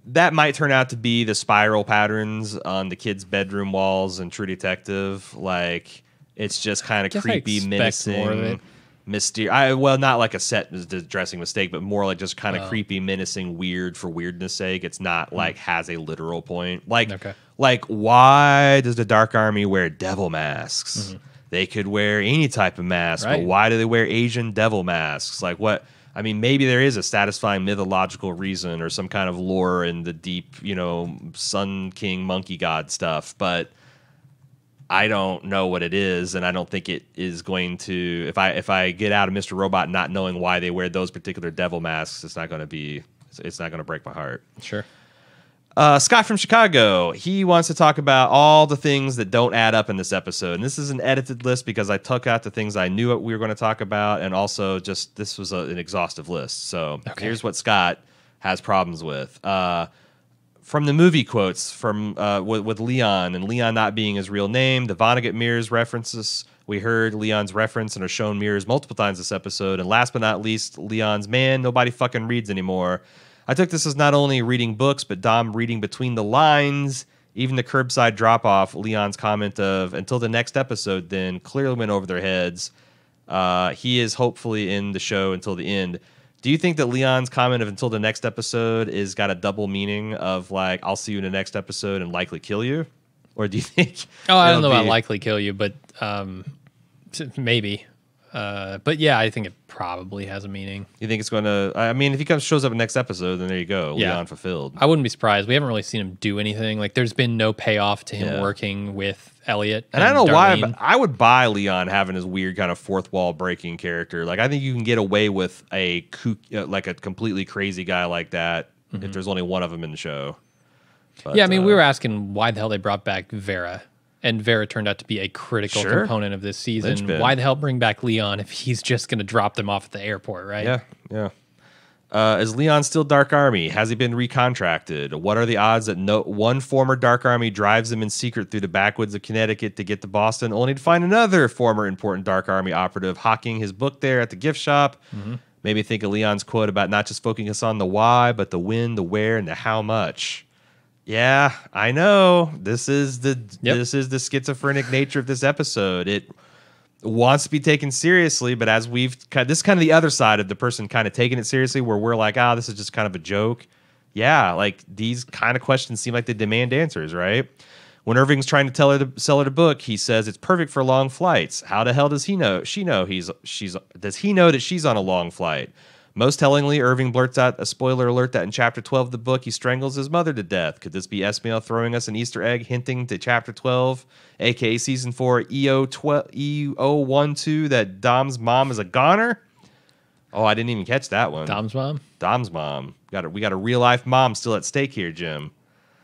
[SPEAKER 3] that might turn out to be the spiral patterns on the kids' bedroom walls in True Detective. Like it's just kind of creepy, menacing, mysterious. Well, not like a set dressing mistake, but more like just kind of creepy, menacing, weird for weirdness sake. It's not like has a literal point. Like why does the Dark Army wear devil masks? They could wear any type of mask, but why do they wear Asian devil masks? Like what? I mean, maybe there is a satisfying mythological reason or some kind of lore in the deep, Sun King monkey god stuff, but I don't know what it is, and I don't think it is going to. If I get out of Mr. Robot not knowing why they wear those particular devil masks, it's not going to break my heart.
[SPEAKER 2] Sure.
[SPEAKER 3] Scott from Chicago, he wants to talk about all the things that don't add up in this episode. And this is an edited list because I took out the things I knew we were going to talk about, and also just this was an exhaustive list. So here's what Scott has problems with. From the movie quotes from with Leon, and Leon not being his real name, the Vonnegut mirrors references. We heard Leon's reference and are shown mirrors multiple times this episode. And last but not least, Leon's man, nobody fucking reads anymore. I took this as not only reading books, but Dom reading between the lines. Even the curbside drop-off, Leon's comment of, until the next episode, then clearly went over their heads. He is hopefully in the show until the end. Do you think that Leon's comment of until the next episode is got a double meaning of like, I'll see you in the next episode and likely kill you? Or do you think...
[SPEAKER 2] Oh, I don't know about likely kill you, but maybe. But yeah, I think it probably has a meaning.
[SPEAKER 3] You think it's going to... I mean, if he shows up in the next episode, then there you go. Yeah. Leon fulfilled.
[SPEAKER 2] I wouldn't be surprised. We haven't really seen him do anything. Like, there's been no payoff to him working with Elliott.
[SPEAKER 3] And I don't know why, but I would buy Leon having his weird kind of fourth wall breaking character. Like, I think you can get away with a completely crazy guy like that if there's only one of them in the show. But,
[SPEAKER 2] yeah, I mean, we were asking why the hell they brought back Vera. And Vera turned out to be a critical component of this season. Lynchpin. Why the hell bring back Leon if he's just going to drop them off at the airport, right?
[SPEAKER 3] Yeah. Is Leon still Dark Army? Has he been recontracted? What are the odds that one former Dark Army drives him in secret through the backwoods of Connecticut to get to Boston, only to find another former important Dark Army operative hawking his book there at the gift shop? Made me think of Leon's quote about not just focusing on the why, but the when, the where, and the how much. Yeah, I know. This is the schizophrenic nature of this episode. It wants to be taken seriously, but as this is kind of the other side of the person kind of taking it seriously, where we're like, this is just kind of a joke. Yeah, like these kind of questions seem like they demand answers, right? When Irving's trying to sell her the book, he says it's perfect for long flights. How the hell does he know? Does he know that she's on a long flight? Most tellingly, Irving blurts out a spoiler alert that in Chapter 12 of the book, he strangles his mother to death. Could this be Esmail throwing us an Easter egg hinting to Chapter 12, a.k.a. Season 4, EO12, that Dom's mom is a goner? Oh, I didn't even catch that one.
[SPEAKER 2] Dom's mom?
[SPEAKER 3] Dom's mom. We got a real-life mom still at stake here, Jim.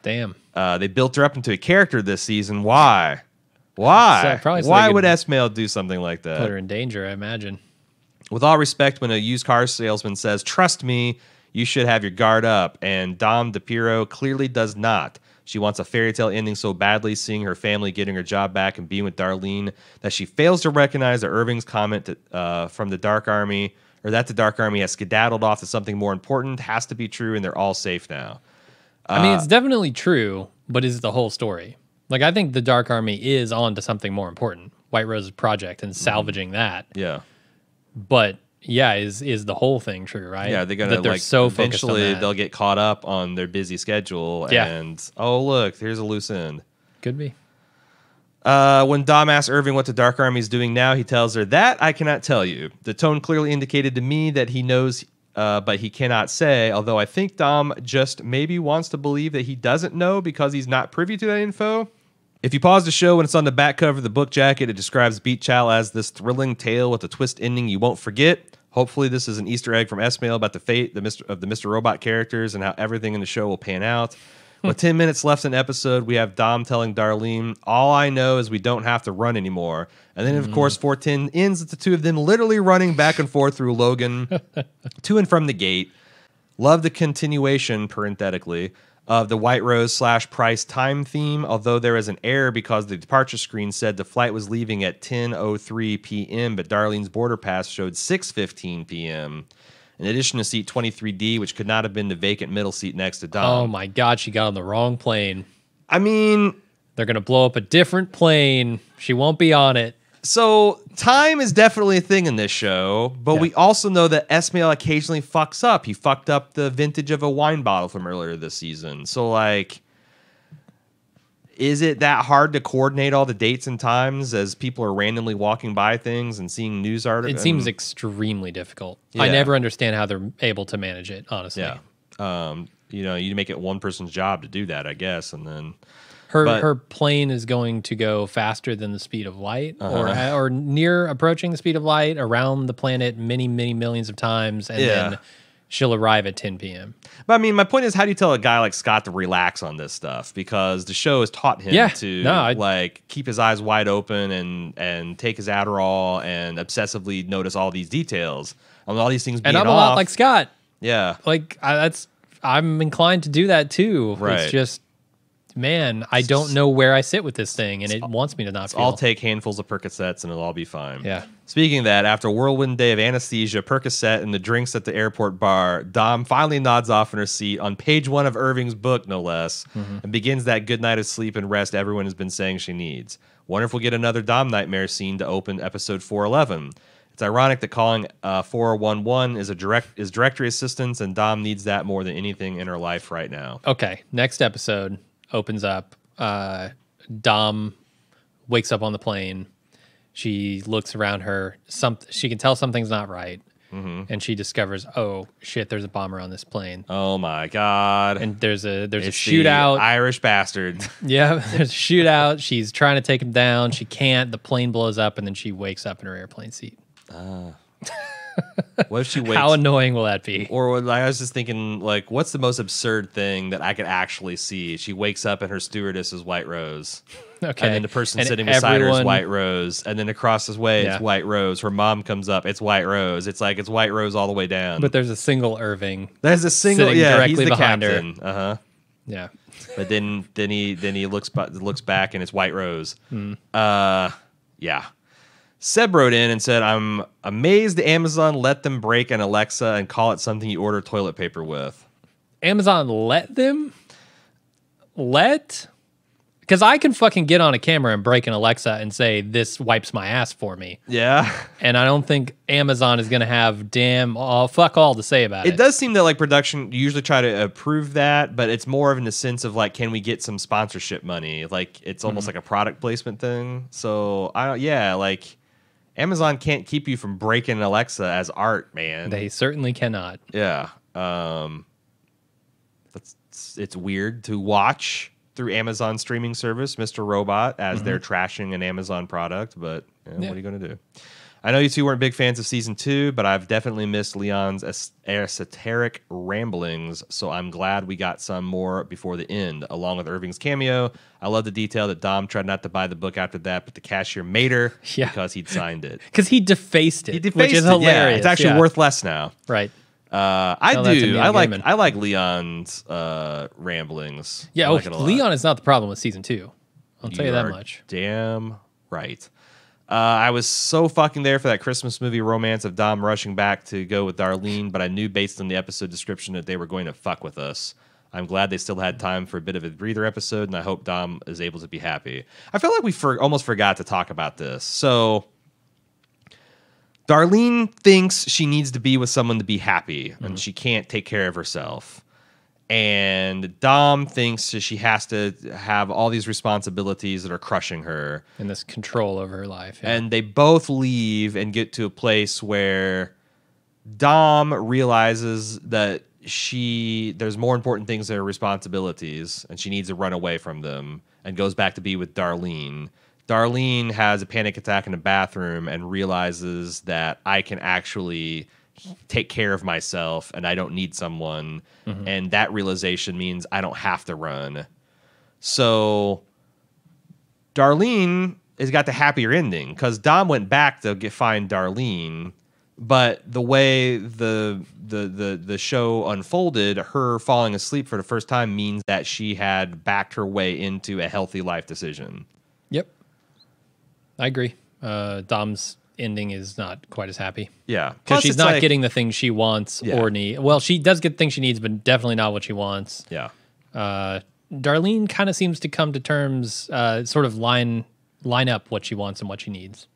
[SPEAKER 2] Damn.
[SPEAKER 3] They built her up into a character this season. Why? Why? Why would Esmail do something like that?
[SPEAKER 2] Put her in danger, I imagine.
[SPEAKER 3] With all respect, when a used car salesman says, "Trust me, you should have your guard up," and Dom DePiro clearly does not. She wants a fairy tale ending so badly, seeing her family getting her job back and being with Darlene, that she fails to recognize that Irving's comment from the Dark Army, or that the Dark Army has skedaddled off to something more important, has to be true, and they're all safe now.
[SPEAKER 2] I mean, it's definitely true, but is it the whole story? Like, I think the Dark Army is on to something more important, White Rose's project, and salvaging that.
[SPEAKER 3] Yeah.
[SPEAKER 2] But yeah, is the whole thing true, right?
[SPEAKER 3] Yeah, they're gonna eventually they'll get caught up on their busy schedule, and oh look, here's a loose end.
[SPEAKER 2] Could be.
[SPEAKER 3] When Dom asks Irving what the Dark Army is doing now, he tells her, that I cannot tell you. The tone clearly indicated to me that he knows, but he cannot say, although I think Dom just maybe wants to believe that he doesn't know because he's not privy to that info. If you pause the show when it's on the back cover of the book jacket, it describes Beach Chow as this thrilling tale with a twist ending you won't forget. Hopefully this is an Easter egg from S-Mail about the fate of the Mr. Robot characters and how everything in the show will pan out. With 10 minutes left in the episode, we have Dom telling Darlene, all I know is we don't have to run anymore. And then, of course, 410 ends with the two of them literally running back and forth through Logan to and from the gate. Love the continuation, parenthetically, of the White Rose / Price time theme, although there is an error because the departure screen said the flight was leaving at 10:03 p.m., but Darlene's border pass showed 6:15 p.m., in addition to seat 23D, which could not have been the vacant middle seat next to Dom.
[SPEAKER 2] Oh my God, she got on the wrong plane.
[SPEAKER 3] I mean,
[SPEAKER 2] they're going to blow up a different plane. She won't be on it.
[SPEAKER 3] So time is definitely a thing in this show, but we also know that S-Mail occasionally fucks up. He fucked up the vintage of a wine bottle from earlier this season. So, like, is it that hard to coordinate all the dates and times as people are randomly walking by things and seeing news articles?
[SPEAKER 2] It seems extremely difficult. Yeah. I never understand how they're able to manage it, honestly.
[SPEAKER 3] Yeah. You make it one person's job to do that, I guess, and then
[SPEAKER 2] her plane is going to go faster than the speed of light, or near approaching the speed of light around the planet many, many millions of times, and then she'll arrive at 10 p.m.
[SPEAKER 3] But I mean, my point is, how do you tell a guy like Scott to relax on this stuff? Because the show has taught him to keep his eyes wide open and take his Adderall and obsessively notice all these details on all these things being off.
[SPEAKER 2] And I'm a lot like Scott.
[SPEAKER 3] Yeah.
[SPEAKER 2] Like, I'm inclined to do that too.
[SPEAKER 3] Right.
[SPEAKER 2] It's just, man, I don't know where I sit with this thing, and it wants me to not feel.
[SPEAKER 3] I'll take handfuls of Percocets and it'll all be fine.
[SPEAKER 2] Yeah.
[SPEAKER 3] Speaking of that, after a whirlwind day of anesthesia, Percocet, and the drinks at the airport bar, Dom finally nods off in her seat on page 1 of Irving's book, no less, and begins that good night of sleep and rest everyone has been saying she needs. Wonder if we'll get another Dom nightmare scene to open episode 411. It's ironic that calling 411 is directory assistance, and Dom needs that more than anything in her life right now.
[SPEAKER 2] Okay, next episode opens up. Dom wakes up on the plane. She looks around her. She can tell something's not right. And she discovers, oh shit, there's a bomber on this plane.
[SPEAKER 3] Oh my God.
[SPEAKER 2] And there's a shootout.
[SPEAKER 3] The Irish bastard.
[SPEAKER 2] Yeah, there's a shootout. She's trying to take him down. She can't. The plane blows up, and then she wakes up in her airplane seat.
[SPEAKER 3] What if she wakes?
[SPEAKER 2] How annoying will that be?
[SPEAKER 3] Or I was just thinking, like, what's the most absurd thing that I could actually see? She wakes up and her stewardess is White Rose.
[SPEAKER 2] Okay.
[SPEAKER 3] And then the person sitting beside her is White Rose. And then across his way, it's White Rose. Her mom comes up, it's White Rose. It's like, it's White Rose all the way down.
[SPEAKER 2] But there's a single Irving.
[SPEAKER 3] There's a single,
[SPEAKER 2] directly
[SPEAKER 3] he's the
[SPEAKER 2] behind
[SPEAKER 3] captain.
[SPEAKER 2] her. Yeah.
[SPEAKER 3] But then he looks back and it's White Rose. Yeah. Seb wrote in and said, I'm amazed Amazon let them break an Alexa and call it something you order toilet paper with.
[SPEAKER 2] Amazon let them? Because I can fucking get on a camera and break an Alexa and say, this wipes my ass for me.
[SPEAKER 3] Yeah.
[SPEAKER 2] And I don't think Amazon is going to have fuck all to say about it.
[SPEAKER 3] It does seem that like production usually try to approve that, but it's more of in the sense of like, can we get some sponsorship money? Like it's almost like a product placement thing. So Amazon can't keep you from breaking an Alexa as art, man.
[SPEAKER 2] They certainly cannot.
[SPEAKER 3] Yeah. It's weird to watch through Amazon streaming service, Mr. Robot, as they're trashing an Amazon product, but what are you going to do? I know you two weren't big fans of season 2, but I've definitely missed Leon's esoteric ramblings, so I'm glad we got some more before the end, along with Irving's cameo. I love the detail that Dom tried not to buy the book after that, but the cashier made her because he'd signed it.
[SPEAKER 2] Because he defaced it, which is hilarious.
[SPEAKER 3] Yeah, it's actually worth less now.
[SPEAKER 2] Right.
[SPEAKER 3] I like Leon's ramblings.
[SPEAKER 2] Yeah, Leon is not the problem with season 2. I'll tell you that much.
[SPEAKER 3] Damn right. I was so fucking there for that Christmas movie romance of Dom rushing back to go with Darlene, but I knew based on the episode description that they were going to fuck with us. I'm glad they still had time for a bit of a breather episode, and I hope Dom is able to be happy. I feel like we almost forgot to talk about this. So Darlene thinks she needs to be with someone to be happy, and she can't take care of herself. And Dom thinks that she has to have all these responsibilities that are crushing her.
[SPEAKER 2] And this control over her life. Yeah.
[SPEAKER 3] And they both leave and get to a place where Dom realizes that there's more important things than her responsibilities, and she needs to run away from them, and goes back to be with Darlene. Darlene has a panic attack in the bathroom and realizes that I can actually take care of myself and I don't need someone. Mm-hmm. And that realization means I don't have to run. So Darlene has got the happier ending because Dom went back to find Darlene, but the way the show unfolded, her falling asleep for the first time means that she had backed her way into a healthy life decision.
[SPEAKER 2] Yep. I agree. Dom's ending is not quite as happy.
[SPEAKER 3] Yeah.
[SPEAKER 2] Because she's not getting the things she wants or need. Well, she does get the things she needs, but definitely not what she wants.
[SPEAKER 3] Yeah.
[SPEAKER 2] Darlene kind of seems to come to terms, sort of line up what she wants and what she needs.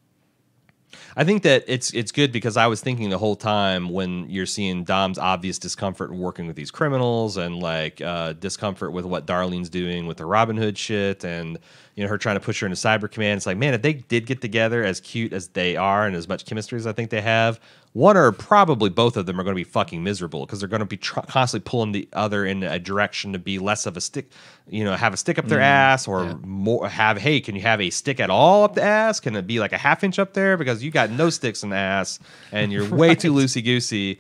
[SPEAKER 3] I think that it's good because I was thinking the whole time when you're seeing Dom's obvious discomfort in working with these criminals and like discomfort with what Darlene's doing with the Robin Hood shit and her trying to push her into Cyber Command. It's like, man, if they did get together as cute as they are and as much chemistry as I think they have, one or probably both of them are going to be fucking miserable because they're going to be constantly pulling the other in a direction to be less of a stick, have a stick up their ass or more hey, can you have a stick at all up the ass? Can it be like a half inch up there? Because you got no sticks in the ass and you're way too loosey-goosey.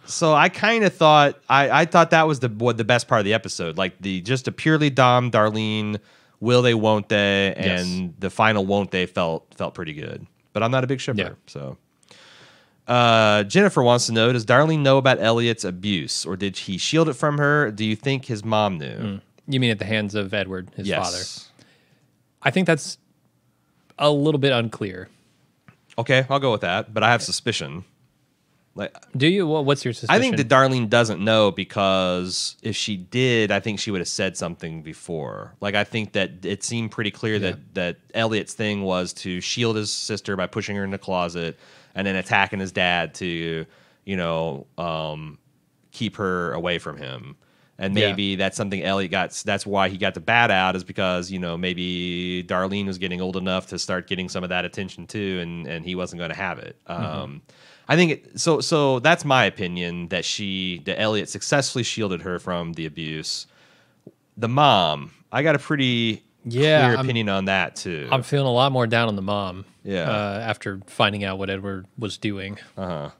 [SPEAKER 3] So I kind of thought, I thought that was the best part of the episode. Like just a purely Dom, Darlene, will they, won't they? And the final won't they felt pretty good. But I'm not a big shipper, so... Jennifer wants to know, does Darlene know about Elliott's abuse, or did he shield it from her? Do you think his mom knew?
[SPEAKER 2] You mean at the hands of Edward, his father? I think that's a little bit unclear.
[SPEAKER 3] Okay, I'll go with that, but I have suspicion.
[SPEAKER 2] Do you? Well, what's your suspicion?
[SPEAKER 3] I think that Darlene doesn't know because if she did, I think she would have said something before. Like, I think that it seemed pretty clear that Elliott's thing was to shield his sister by pushing her in the closet and then attacking his dad to, keep her away from him. And maybe that's something Elliott got. That's why he got the bat out, is because, maybe Darlene was getting old enough to start getting some of that attention too, and he wasn't going to have it. I think so that's my opinion, that Elliott successfully shielded her from the abuse. The mom, I got a pretty clear opinion on that too.
[SPEAKER 2] I'm feeling a lot more down on the mom. After finding out what Edward was doing.
[SPEAKER 3] But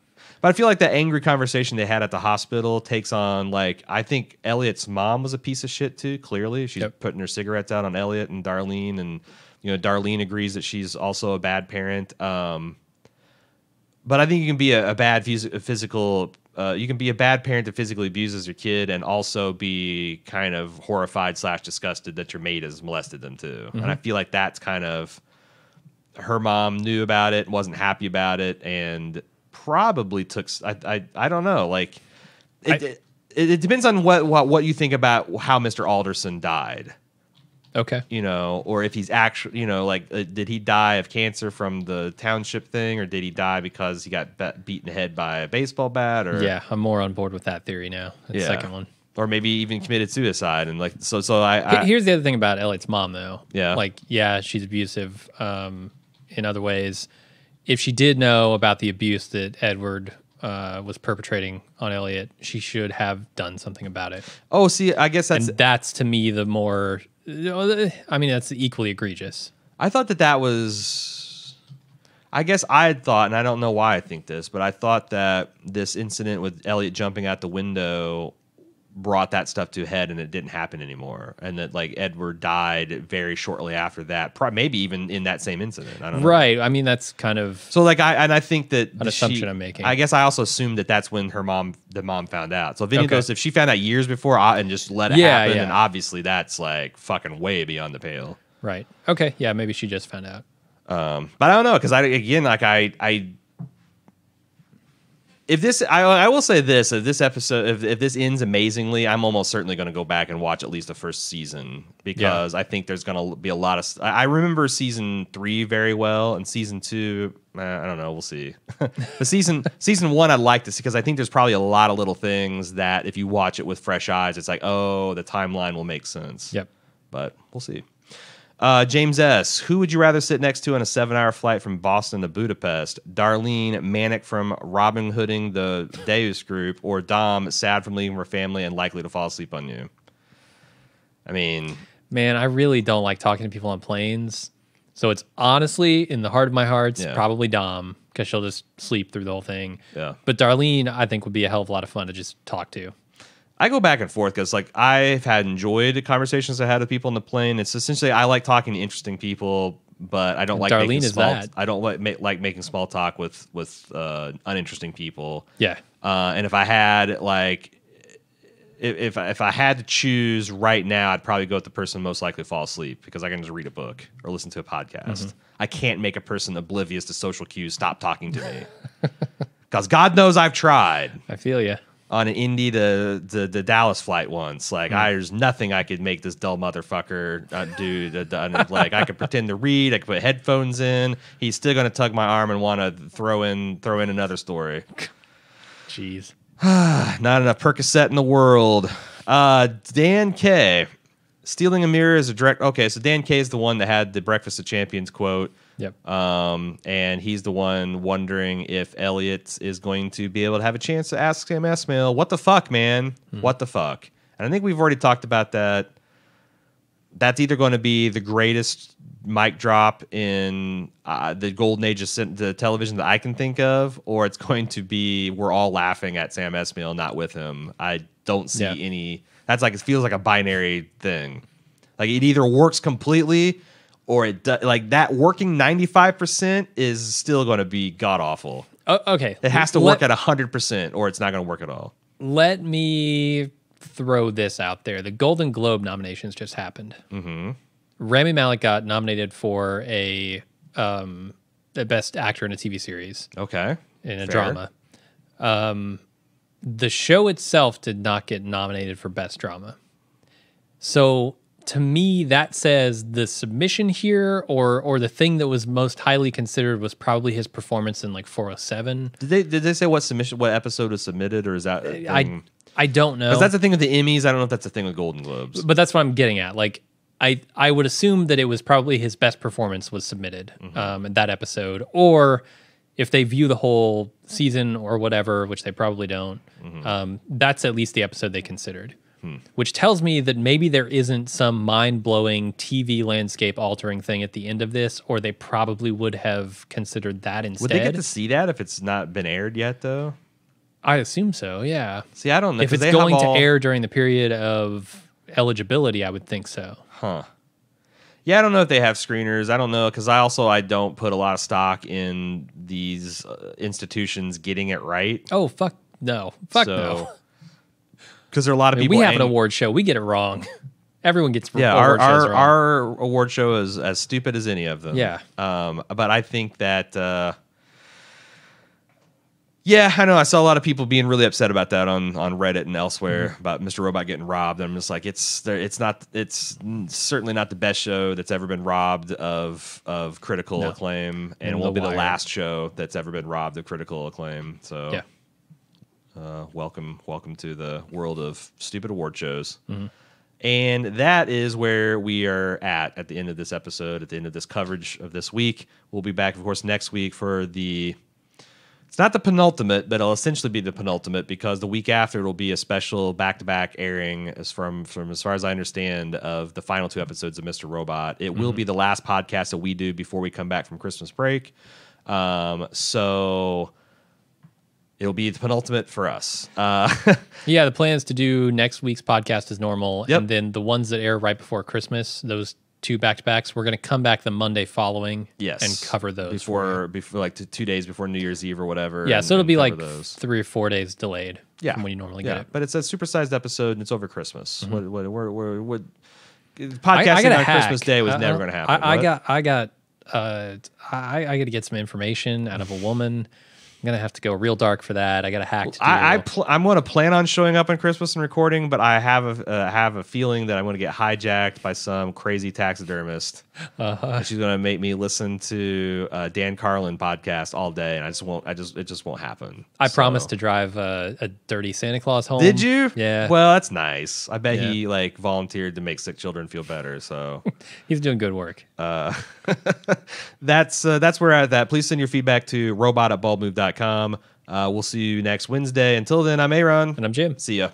[SPEAKER 3] I feel like that angry conversation they had at the hospital takes on, like, I think Elliott's mom was a piece of shit too, clearly. She's putting her cigarettes out on Elliott and Darlene, and Darlene agrees that she's also a bad parent. But I think you can be a bad physical you can be a bad parent that physically abuses your kid and also be kind of horrified / disgusted that your mate has molested them too. And I feel like that's kind of, her mom knew about it, wasn't happy about it, and probably took. I don't know. Like, it depends on what you think about how Mr. Alderson died.
[SPEAKER 2] Okay.
[SPEAKER 3] Or if he's actually, did he die of cancer from the township thing, or did he die because he got beat in the head by a baseball bat? Or
[SPEAKER 2] I'm more on board with that theory now. The second one.
[SPEAKER 3] Or maybe even committed suicide, and so
[SPEAKER 2] here's the other thing about Elliott's mom, though. She's abusive. In other ways, if she did know about the abuse that Edward was perpetrating on Elliott, she should have done something about it.
[SPEAKER 3] Oh, see, I guess
[SPEAKER 2] that's to me the more. I mean, that's equally egregious.
[SPEAKER 3] I thought that was. I guess I had thought, and I don't know why I think this, but I thought that this incident with Elliott jumping out the window brought that stuff to a head, and it didn't happen anymore, and that, like, Edward died very shortly after that, maybe even in that same incident. I don't know.
[SPEAKER 2] Right. I mean, that's kind of
[SPEAKER 3] so, like, I think that
[SPEAKER 2] an assumption I'm making.
[SPEAKER 3] I guess I also assumed that that's when the mom found out. So if she found out years before and just let it happen, then obviously that's like fucking way beyond the pale.
[SPEAKER 2] Right. Okay. Yeah. Maybe she just found out.
[SPEAKER 3] But I don't know, because If this, I will say this: if this episode, if this ends amazingly, I'm almost certainly going to go back and watch at least the first season because I think there's going to be a lot of. I remember season 3 very well, and season 2, I don't know. We'll see. But season 1, I'd like to see because I think there's probably a lot of little things that if you watch it with fresh eyes, it's like, oh, the timeline will make sense.
[SPEAKER 2] Yep.
[SPEAKER 3] But we'll see. James S. Who would you rather sit next to on a 7-hour flight from Boston to Budapest? Darlene, manic from Robin Hooding the Deus group, or Dom, sad from leaving her family and likely to fall asleep on you? I mean...
[SPEAKER 2] Man, I really don't like talking to people on planes. So it's honestly, in the heart of my heart, probably Dom, because she'll just sleep through the whole thing.
[SPEAKER 3] Yeah.
[SPEAKER 2] But Darlene, I think, would be a hell of a lot of fun to just talk to.
[SPEAKER 3] I go back and forth because, like, I've had enjoyed conversations I had with people on the plane. It's essentially I like talking to interesting people, but I don't like
[SPEAKER 2] Darlene
[SPEAKER 3] making
[SPEAKER 2] is
[SPEAKER 3] small.
[SPEAKER 2] that.
[SPEAKER 3] I don't like making small talk with uninteresting people.
[SPEAKER 2] Yeah.
[SPEAKER 3] And if I had like, if I had to choose right now, I'd probably go with the person most likely to fall asleep because I can just read a book or listen to a podcast. I can't make a person oblivious to social cues stop talking to me because God knows I've tried.
[SPEAKER 2] I feel you.
[SPEAKER 3] On an Indy to the Dallas flight once. Like, there's nothing I could make this dull motherfucker do. Like, I could pretend to read. I could put headphones in. He's still going to tug my arm and want to throw in another story.
[SPEAKER 2] Jeez.
[SPEAKER 3] Not enough Percocet in the world. Dan K. Stealing a mirror is a direct... Okay, so Dan K is the one that had the Breakfast of Champions quote.
[SPEAKER 2] Yep.
[SPEAKER 3] And he's the one wondering if Elliott is going to be able to have a chance to ask Sam Esmail, what the fuck, man? What the fuck? And I think we've already talked about that. That's either going to be the greatest mic drop in the golden age of the television that I can think of, or it's going to be we're all laughing at Sam Esmail, not with him. I don't see any... That's like, it feels like a binary thing. Like, it either works completely... Or like that working 95% is still going to be god awful.
[SPEAKER 2] Okay,
[SPEAKER 3] it has to work at 100%, or it's not going to work at all.
[SPEAKER 2] Let me throw this out there: the Golden Globe nominations just happened. Rami Malek got nominated for a best actor in a TV series.
[SPEAKER 3] Okay,
[SPEAKER 2] in a drama. The show itself did not get nominated for best drama. So. To me, that says the submission here, or the thing that was most highly considered was probably his performance in like 407.
[SPEAKER 3] Did they say what episode was submitted, or is that?
[SPEAKER 2] I don't know.
[SPEAKER 3] Because that's the thing with the Emmys. I don't know if that's the thing with Golden Globes.
[SPEAKER 2] But that's what I'm getting at. Like, I would assume that it was probably his best performance was submitted in that episode, or if they view the whole season or whatever, which they probably don't. That's at least the episode they considered. Which tells me that maybe there isn't some mind-blowing TV landscape-altering thing at the end of this, or they probably would have considered that instead.
[SPEAKER 3] Would they get to see that if it's not been aired yet, though?
[SPEAKER 2] I assume so, yeah.
[SPEAKER 3] See, I don't know.
[SPEAKER 2] If it's going to air during the period of eligibility, I would think so.
[SPEAKER 3] Huh. Yeah, I don't know if they have screeners. I don't know, because I don't put a lot of stock in these institutions getting it right.
[SPEAKER 2] Oh, fuck no. No.
[SPEAKER 3] Because there are a lot of people.
[SPEAKER 2] We have an award show. We get it wrong. Everyone gets
[SPEAKER 3] award
[SPEAKER 2] shows wrong.
[SPEAKER 3] Our award show is as stupid as any of them.
[SPEAKER 2] Yeah.
[SPEAKER 3] But I think that. Yeah, I know. I saw a lot of people being really upset about that on Reddit and elsewhere about Mr. Robot getting robbed. I'm just like, it's certainly not the best show that's ever been robbed of critical acclaim, and it won't be the last show that's ever been robbed of critical acclaim. So yeah. Welcome to the world of stupid award shows. And that is where we are at the end of this episode, at the end of this coverage of this week. We'll be back, of course, next week for it's not the penultimate, but it'll essentially be the penultimate, because the week after it'll be a special back-to-back airing from as far as I understand, of the final 2 episodes of Mr. Robot. It will be the last podcast that we do before we come back from Christmas break. So... It'll be the penultimate for us.
[SPEAKER 2] Yeah, the plan is to do next week's podcast as normal.
[SPEAKER 3] Yep.
[SPEAKER 2] And then the ones that air right before Christmas, those 2 back-to-backs, we're going to come back the Monday following and cover those. Before like 2 days before New Year's Eve or whatever. Yeah, so it'll be like those. 3 or 4 days delayed from when you normally get it.
[SPEAKER 3] But it's a supersized episode and it's over Christmas. What podcasting on Christmas Day was never going to happen.
[SPEAKER 2] I got to get some information out of a woman I'm gonna have to go real dark for that. I got a hack to do.
[SPEAKER 3] I'm going to plan on showing up on Christmas and recording, but I have a feeling that I'm going to get hijacked by some crazy taxidermist. She's going to make me listen to Dan Carlin podcast all day, and it just won't happen.
[SPEAKER 2] I promised to drive a dirty Santa Claus home.
[SPEAKER 3] Did you?
[SPEAKER 2] Yeah.
[SPEAKER 3] Well, that's nice. I bet he like volunteered to make sick children feel better. So
[SPEAKER 2] he's doing good work.
[SPEAKER 3] That's where we're at. That please send your feedback to robot@baldmove.com. We'll see you next Wednesday. Until then, I'm a.ron.
[SPEAKER 2] And I'm Jim.
[SPEAKER 3] See ya.